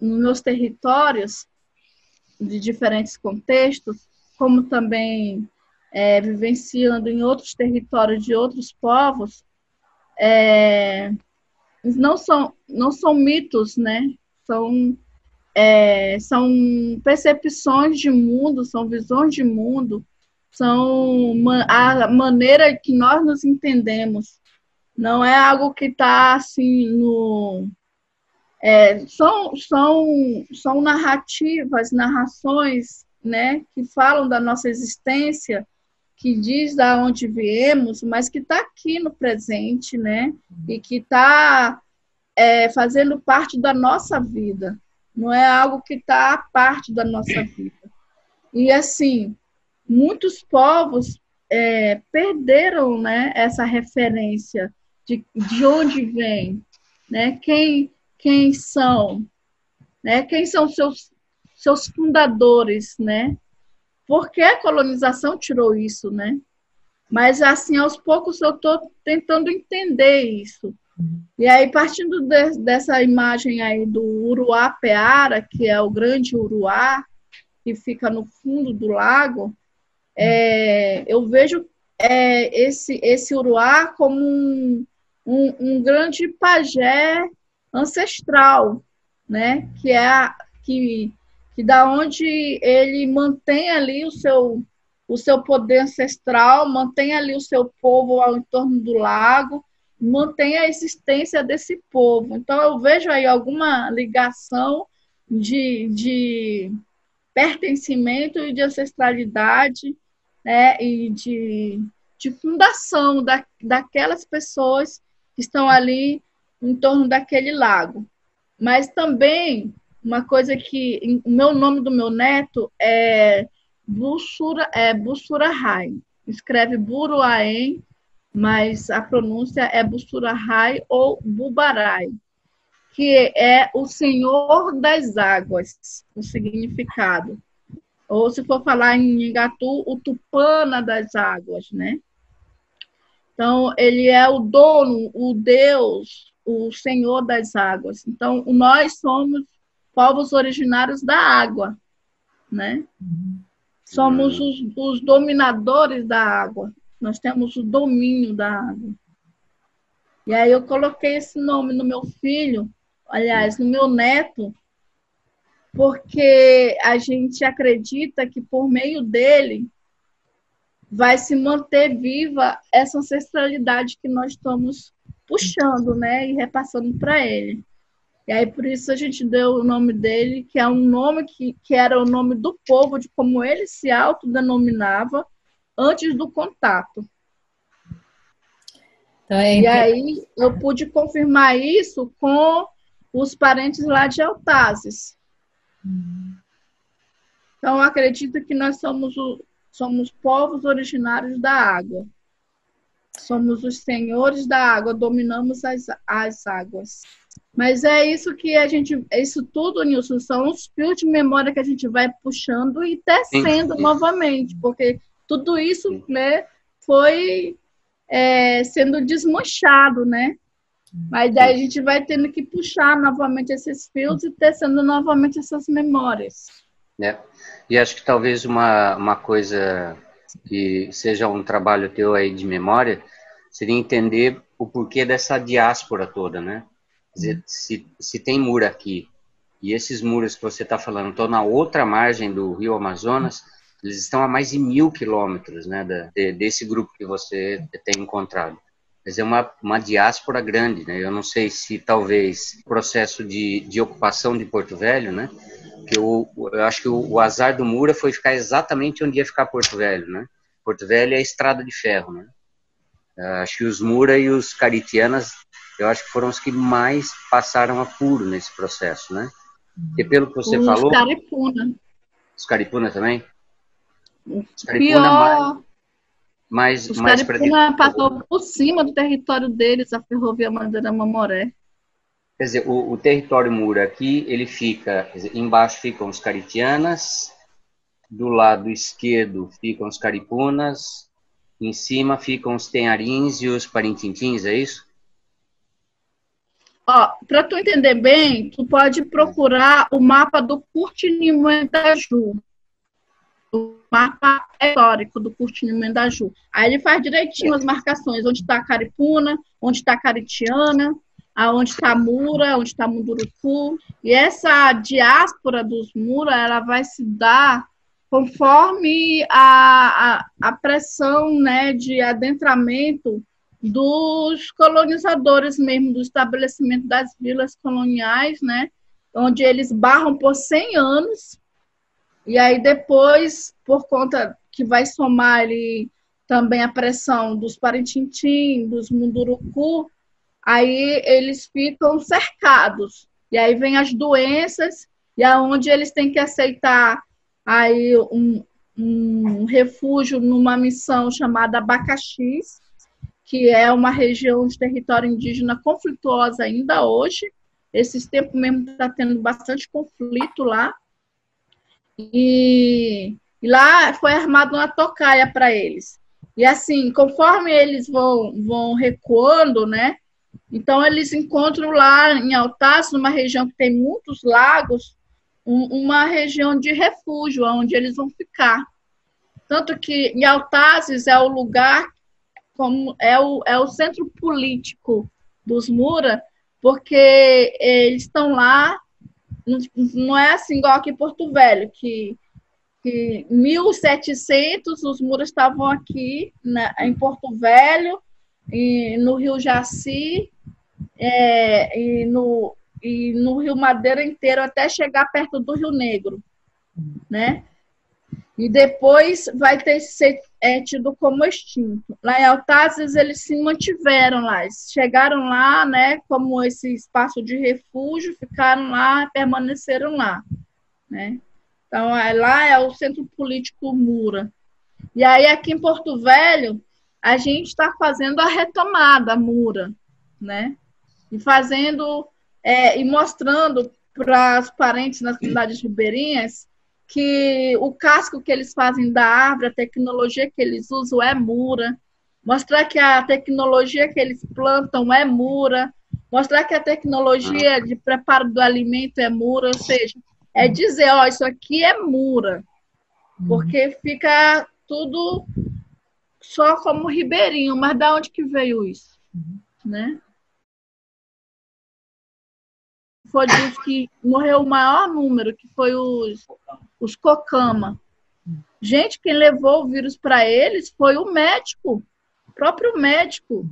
meus territórios de diferentes contextos, como também vivenciando em outros territórios de outros povos, não são mitos, né? São percepções de mundo, são visões de mundo, são a maneira que nós nos entendemos. Não é algo que está assim são narrações, né, que falam da nossa existência, que diz da onde viemos, mas que está aqui no presente, né, e que está fazendo parte da nossa vida. Não é algo que está à parte da nossa vida. E assim, muitos povos perderam, né, essa referência de onde vem, né, quem são, né, quem são seus fundadores, né? Por que a colonização tirou isso, né? Mas, assim, aos poucos eu estou tentando entender isso. E aí, partindo dessa imagem aí do Uruá-Peara, que é o grande Uruá, que fica no fundo do lago, eu vejo esse Uruá como um grande pajé ancestral, né? Que que da onde ele mantém ali o seu poder ancestral, mantém ali o seu povo ao entorno do lago, mantém a existência desse povo. Então, eu vejo aí alguma ligação de pertencimento e de ancestralidade, né, e de fundação daquelas pessoas que estão ali em torno daquele lago. Mas também, uma coisa que... O meu nome do meu neto é Bussurahai. Escreve Buruaém, mas a pronúncia é Bussurahai ou Bubarai, que é o Senhor das Águas, o significado. Ou, se for falar em Ngatu, o Tupana das Águas, né? Então, ele é o dono, o Deus, o Senhor das Águas. Então, nós somos povos originários da água, né? Somos os dominadores da água. Nós temos o domínio da água. E aí eu coloquei esse nome no meu filho, aliás, no meu neto, porque a gente acredita que por meio dele vai se manter viva essa ancestralidade que nós estamos puxando, né, e repassando para ele. E aí, por isso, a gente deu o nome dele, que é um nome que era o nome do povo, de como ele se autodenominava antes do contato. Então, e aí, eu pude confirmar isso com os parentes lá de Altazes. Então, eu acredito que nós somos povos originários da água. Somos os senhores da água, dominamos as águas. Mas é isso que isso tudo, Nilson, são os fios de memória que a gente vai puxando e tecendo novamente, porque tudo isso, né, foi sendo desmanchado, né? Mas daí a gente vai tendo que puxar novamente esses fios e tecendo novamente essas memórias. E acho que talvez uma coisa que seja um trabalho teu aí de memória seria entender o porquê dessa diáspora toda, né? Quer dizer, se tem muro aqui, e esses muros que você está falando estão na outra margem do Rio Amazonas, eles estão a mais de 1.000 quilômetros, né, desse grupo que você tem encontrado. Mas é uma diáspora grande, né? Eu não sei se talvez o processo de ocupação de Porto Velho, né? Que eu acho que o azar do Mura foi ficar exatamente onde ia ficar Porto Velho, né? Porto Velho é a estrada de ferro, né? Acho que os Mura e os Caritianas, eu acho que foram os que mais passaram apuro nesse processo, né? Porque pelo que você falou... Caripuna. Os Caripuna também? Os Caripuna os Caripuna passou por cima do território deles, a ferrovia Mandaram-Mamoré. Quer dizer, o território Mura aqui, ele fica... Quer dizer, embaixo ficam os Caritianas, do lado esquerdo ficam os Caripunas, em cima ficam os Tenharins e os Parintintins, é isso? Para tu entender bem, tu pode procurar o mapa do Curtinim-Mendaju, o mapa histórico do Curtinim-Mendaju. Aí ele faz direitinho as marcações, onde está Caripuna, onde está Caritiana, onde está Mura, onde está Munduruku. E essa diáspora dos Mura, ela vai se dar conforme a pressão, né, de adentramento dos colonizadores mesmo, do estabelecimento das vilas coloniais, né, onde eles barram por 100 anos, e aí depois, por conta que vai somar ali também a pressão dos Parintintim, dos Munduruku, aí eles ficam cercados, e aí vem as doenças, e aonde eles têm que aceitar aí um refúgio numa missão chamada Abacaxis, que é uma região de território indígena conflituosa ainda hoje. Esses tempos mesmo está tendo bastante conflito lá. E lá foi armada uma tocaia para eles. E assim, conforme eles vão recuando, né? Então eles encontram lá em Altazes, numa região que tem muitos lagos, uma região de refúgio, onde eles vão ficar. Tanto que em Altazes é o lugar, como é o centro político dos Mura, porque eles estão lá não é assim igual aqui em Porto Velho, que em 1700 os muros estavam aqui em Porto Velho, e no Rio Jaci, e no Rio Madeira inteiro, até chegar perto do Rio Negro, né? E depois vai ter ser tido como extinto. Lá em Altazes, eles se mantiveram lá, eles chegaram lá, né, como esse espaço de refúgio, ficaram lá, permaneceram lá, né? Então, lá é o centro político Mura. E aí, aqui em Porto Velho, a gente está fazendo a retomada Mura, né? E fazendo, e mostrando para os parentes nas comunidades ribeirinhas que o casco que eles fazem da árvore, a tecnologia que eles usam é Mura, mostrar que a tecnologia que eles plantam é Mura, mostrar que a tecnologia de preparo do alimento é Mura, ou seja, é dizer, ó, isso aqui é Mura, porque fica tudo só como ribeirinho, mas da onde que veio isso, né? Foi dos que morreu o maior número, que foi os Cocama. Gente, quem levou o vírus para eles foi o médico, o próprio médico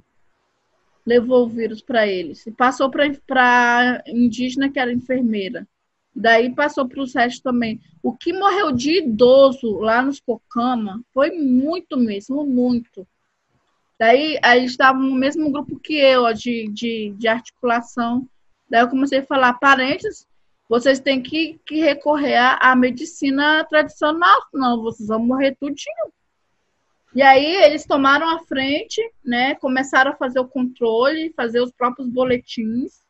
levou o vírus para eles. E passou para indígena, que era enfermeira. Daí passou para os restos também. O que morreu de idoso lá nos Cocama foi muito mesmo, muito. Daí eles estavam no mesmo grupo que eu, ó, de articulação. Daí eu comecei a falar, parentes, vocês têm que recorrer à medicina tradicional, senão vocês vão morrer tudinho. E aí eles tomaram a frente, né? Começaram a fazer o controle, fazer os próprios boletins.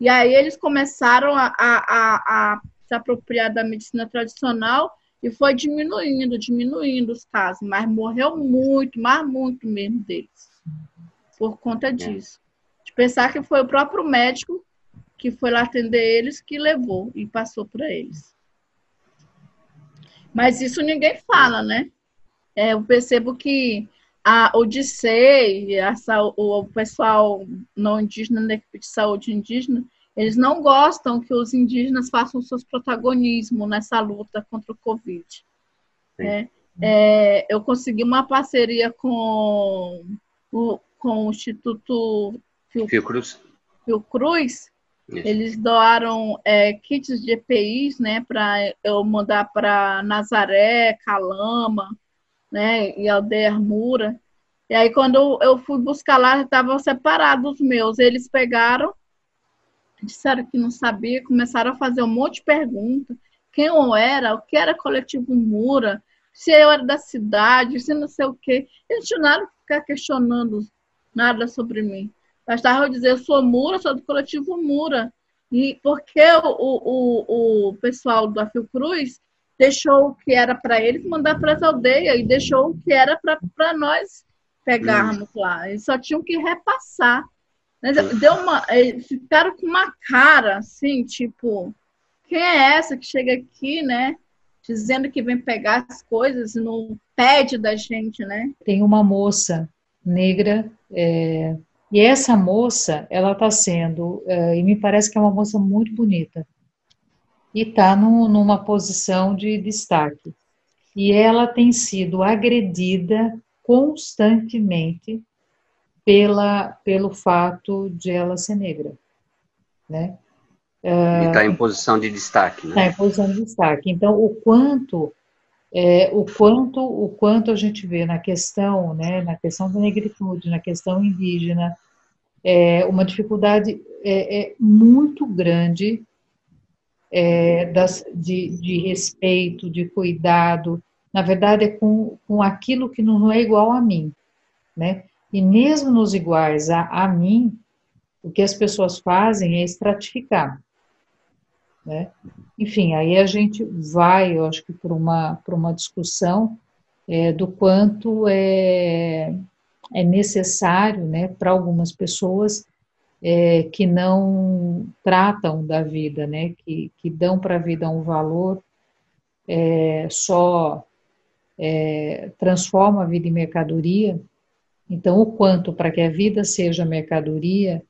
E aí eles começaram a se apropriar da medicina tradicional e foi diminuindo os casos. Mas morreu muito, mas muito mesmo deles. Por conta disso. De pensar que foi o próprio médico que foi lá atender eles, que levou e passou para eles. Mas isso ninguém fala, né? Eu percebo que a Odissei, o pessoal não indígena, da equipe de saúde indígena, eles não gostam que os indígenas façam seus protagonismos nessa luta contra o Covid. Eu consegui uma parceria com o Instituto Fiocruz. Eles doaram kits de EPIs, né, para eu mandar para Nazaré, Calama, né, e Aldeia Mura. E aí, quando eu fui buscar lá, estavam separados os meus. Eles pegaram, disseram que não sabia, começaram a fazer um monte de perguntas. Quem eu era, o que era Coletivo Mura, se eu era da cidade, se não sei o quê. Eles não tinham ficar questionando nada sobre mim. Bastava eu dizer, eu sou Mura, sou do Coletivo Mura. E porque o pessoal da Fiocruz deixou o que era para eles mandar para as aldeias e deixou o que era para nós pegarmos lá. Eles só tinham que repassar. Eles ficaram com uma cara assim, tipo, quem é essa que chega aqui, né? Dizendo que vem pegar as coisas e não pede da gente, né? Tem uma moça negra, e essa moça, ela está sendo, e me parece que é uma moça muito bonita, e está numa posição de destaque. E ela tem sido agredida constantemente pelo fato de ela ser negra, né? E está em posição de destaque, né? Está em posição de destaque. Então, o quanto a gente vê na questão, né, na questão da negritude, na questão indígena, uma dificuldade muito grande de respeito, de cuidado, na verdade é com aquilo que não é igual a mim, né? E mesmo nos iguais a mim, o que as pessoas fazem é estratificar, né? Enfim, aí a gente vai, eu acho que por uma discussão do quanto é necessário, né, para algumas pessoas que não tratam da vida, né, que dão para a vida um valor, só transforma a vida em mercadoria. Então, o quanto para que a vida seja mercadoria,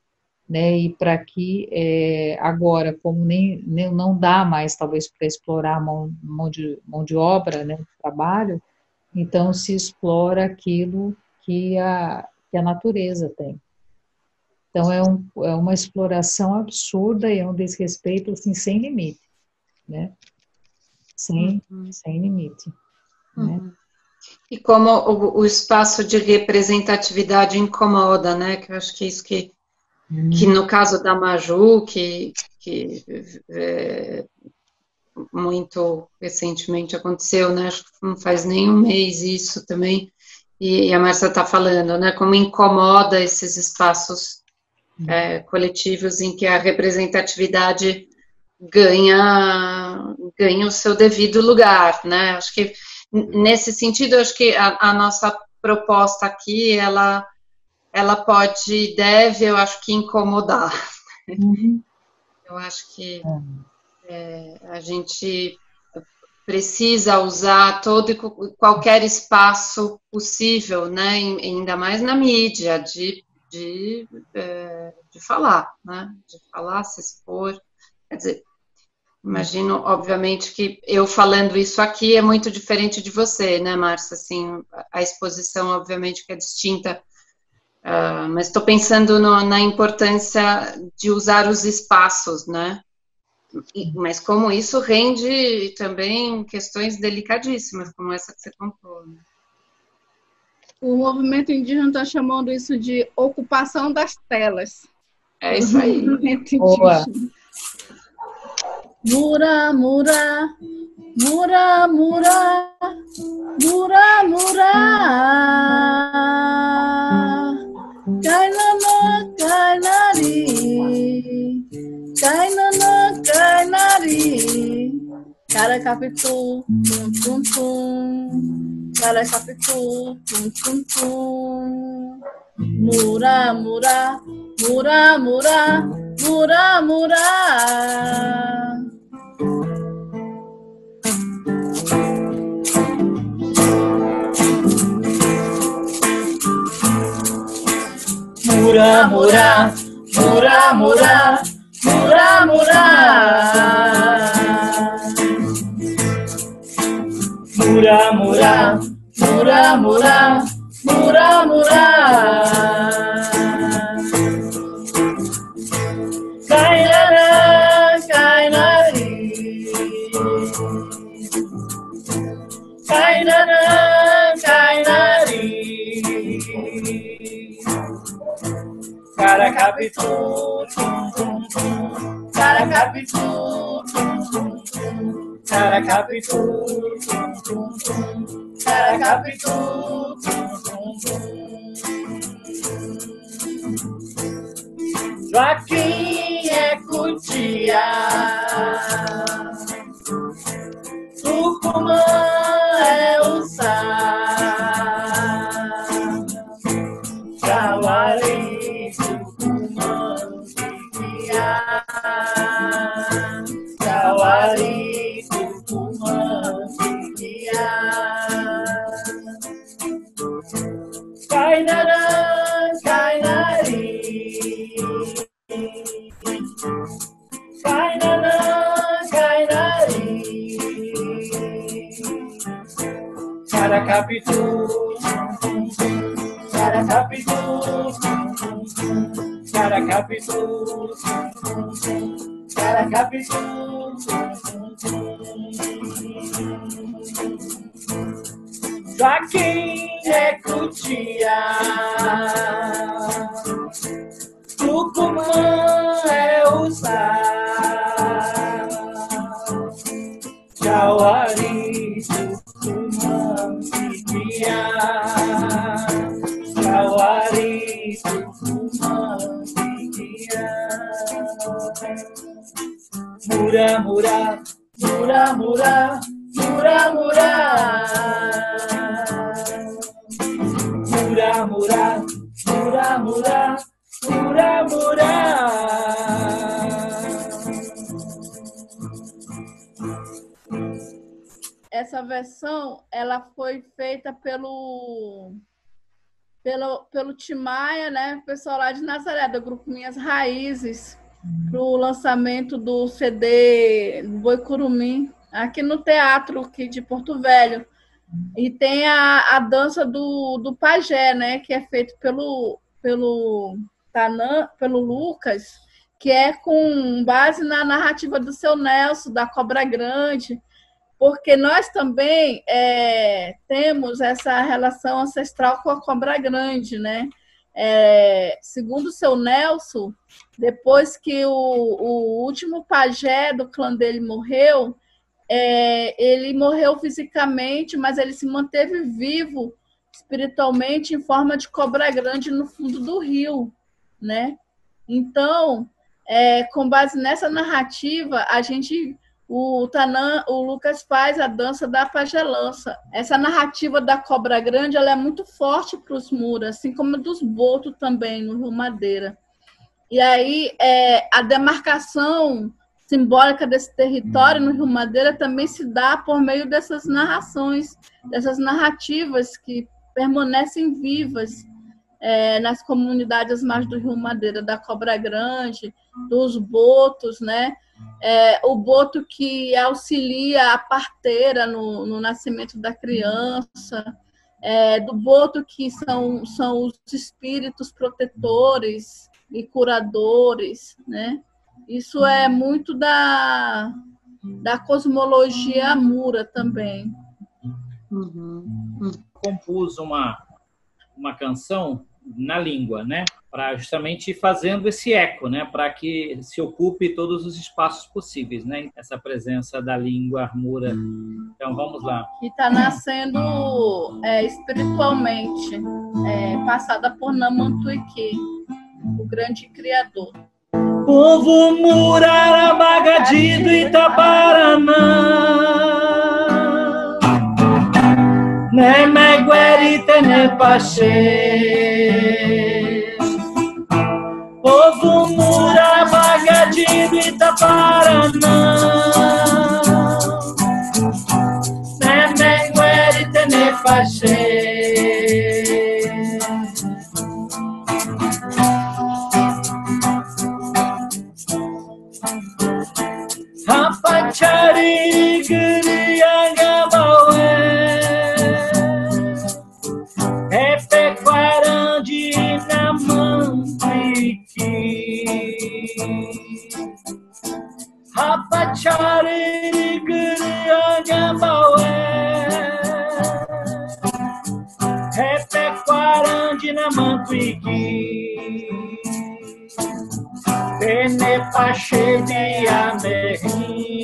né? E para que agora, como nem não dá mais, talvez, para explorar mão de obra, né, de trabalho, então se explora aquilo que a natureza tem. Então é uma exploração absurda e é um desrespeito assim, sem limite, né? Sem limite. Né? E como o espaço de representatividade incomoda, né? Que eu acho que isso que no caso da Maju, que muito recentemente aconteceu, né? Acho que não faz nem um mês isso também. E a Márcia está falando, né? Como incomoda esses espaços coletivos em que a representatividade ganha o seu devido lugar, né? Acho que nesse sentido, acho que a nossa proposta aqui, ela pode e deve, eu acho que incomodar. Eu acho que a gente precisa usar todo e qualquer espaço possível, né? Ainda mais na mídia, de falar, né? De falar, se expor. Quer dizer, imagino, obviamente, que eu falando isso aqui é muito diferente de você, né, Márcia? Assim, a exposição, obviamente, que é distinta, mas estou pensando na importância de usar os espaços, né? Mas como isso rende também questões delicadíssimas, como essa que você contou. Né? O movimento indígena está chamando isso de ocupação das telas. É isso aí. Boa. Mura, mura, mura, mura, mura, mura. Kainana, kainari. Kainana, kainari. Caracapitu, tum, tum, tum. Caracapitu, tum, tum, tum. Mura, mura, mura, mura, mura, mura. Mura, mura, mura, mura, mura, mura. Mura, mura, mura, mura, mura, mura. Kainara, kainari. Kainara, kainari. Caracapitu, tum, tum, tum. Caracapitu, tum, tum, tum. Caracapitu, tum, tum, tum. Caracapitu, tum, tum, tum. Joaquim é Cutia, Tucumã é Uçá, Jauari, Tucumã, Piquiá, Jauari, Tucumã, Piquiá. Kainara, kainari. Kainara, kainari. Caracapitu, Caracapitu, Caracapitu, Caracapitu. Joaquim é Cutia, Tucumã é Uçá, Jauari, Tucumã, Piquiá, Jauari, Tucumã, Piquiá. Mura, mura, mura, mura, mura, mura. Mura, mura, mura, mura, mura, mura. Essa versão, ela foi feita pelo pelo Timaya, né? O pessoal lá de Nazaré, do grupo Minhas Raízes, para o lançamento do CD do Boi Curumim, aqui no teatro aqui de Porto Velho. E tem a dança do pajé, né? Que é feito pelo Tanã, pelo Lucas, que é com base na narrativa do seu Nelson, da Cobra Grande, porque nós também temos essa relação ancestral com a Cobra Grande, né? Segundo o seu Nelson, depois que o último pajé do clã dele morreu, ele morreu fisicamente, mas ele se manteve vivo espiritualmente em forma de cobra grande no fundo do rio, né? Então, com base nessa narrativa, o Lucas faz a dança da pagelança. Essa narrativa da cobra grande, ela é muito forte para os Muras, assim como a dos Boto também, no Rio Madeira. E aí, a demarcação simbólica desse território no Rio Madeira também se dá por meio dessas narrações, dessas narrativas que permanecem vivas nas comunidades às margens do Rio Madeira, da Cobra Grande, dos botos, né? O boto que auxilia a parteira no nascimento da criança, do boto que são os espíritos protetores e curadores, né? Isso é muito da cosmologia Mura também. Compus uma canção na língua, né? Para justamente ir fazendo esse eco, né? Para que se ocupe todos os espaços possíveis, né? Essa presença da língua Mura. Então vamos lá. Que está nascendo espiritualmente, passada por Namantuiqui, o grande criador. Povo Murarabagadi do Itaparanã, Nemegueri Tenepaxê. Povo Murarabagadi do Itaparanã, Nemegueri Tenepaxê. Rapachari Guriangabawe, Epequarandi Namantuiqui. Rapachari Guriangabawe, Epequarandi Namantuiqui. Tenepaxê de Amerrim,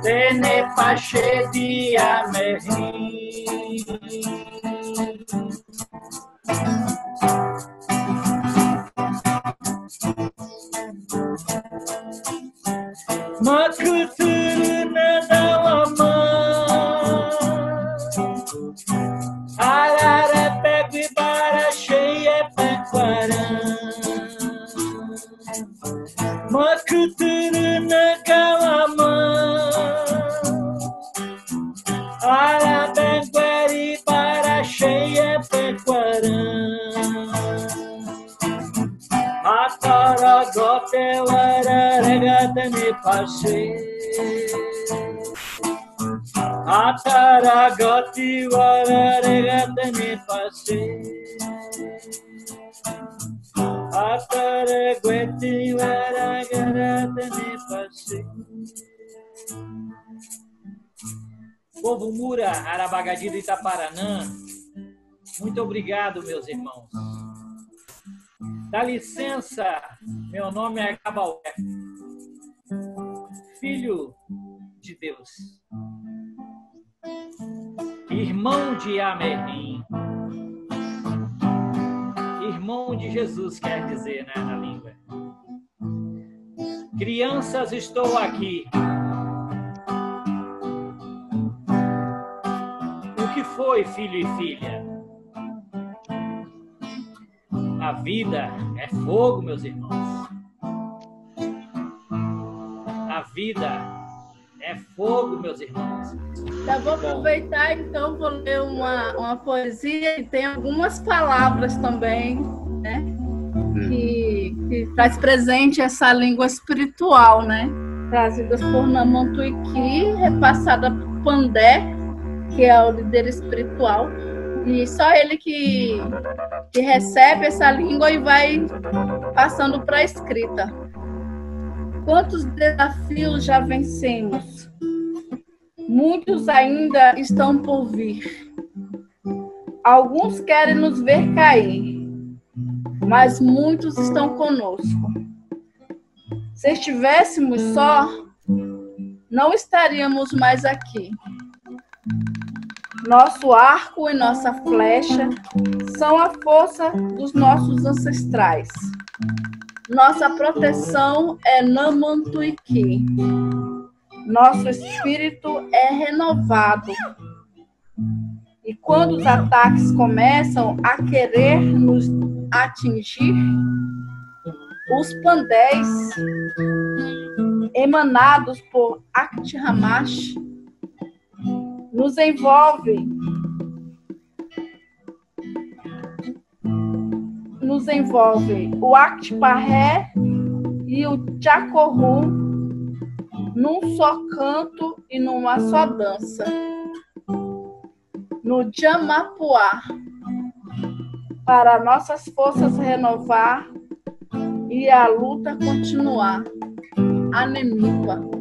Tenepaxê de Amerrim. Macuturu Nadawamã, Ararapego e Baraxê é Pequarã. Macuturu Nagamamã, Arabengueri Baraxê é Pequarã. Ataragote Wararega Tenepaxê, Ataragote Wararega Tenepaxê. Ataragueti Waragara Tenepaxê. Povo Mura, Arabagadi do Itaparanã, muito obrigado, meus irmãos. Dá licença, meu nome é Gabaué, filho de Deus, irmão de Amerrim, irmão de Jesus, quer dizer, né, na língua. Crianças, estou aqui. O que foi, filho e filha? A vida é fogo, meus irmãos. A vida É fogo, meus irmãos. Já vou aproveitar, então, vou ler uma poesia e tem algumas palavras também, né? Que traz presente essa língua espiritual, né? Trazidas por Namon Tuiqui, repassada por Pandé, que é o líder espiritual, e só ele que recebe essa língua e vai passando para a escrita. Quantos desafios já vencemos? Muitos ainda estão por vir. Alguns querem nos ver cair, mas muitos estão conosco. Se estivéssemos só, não estaríamos mais aqui. Nosso arco e nossa flecha são a força dos nossos ancestrais. Nossa proteção é Namon Tuiqui. Nosso espírito é renovado. E quando os ataques começam a querer nos atingir, os pandés, emanados por Akhtihamash, nos envolvem. O Akhtiparé e o Chacorru num só canto e numa só dança. No Jamapuá, para nossas forças renovar e a luta continuar. Anemipa.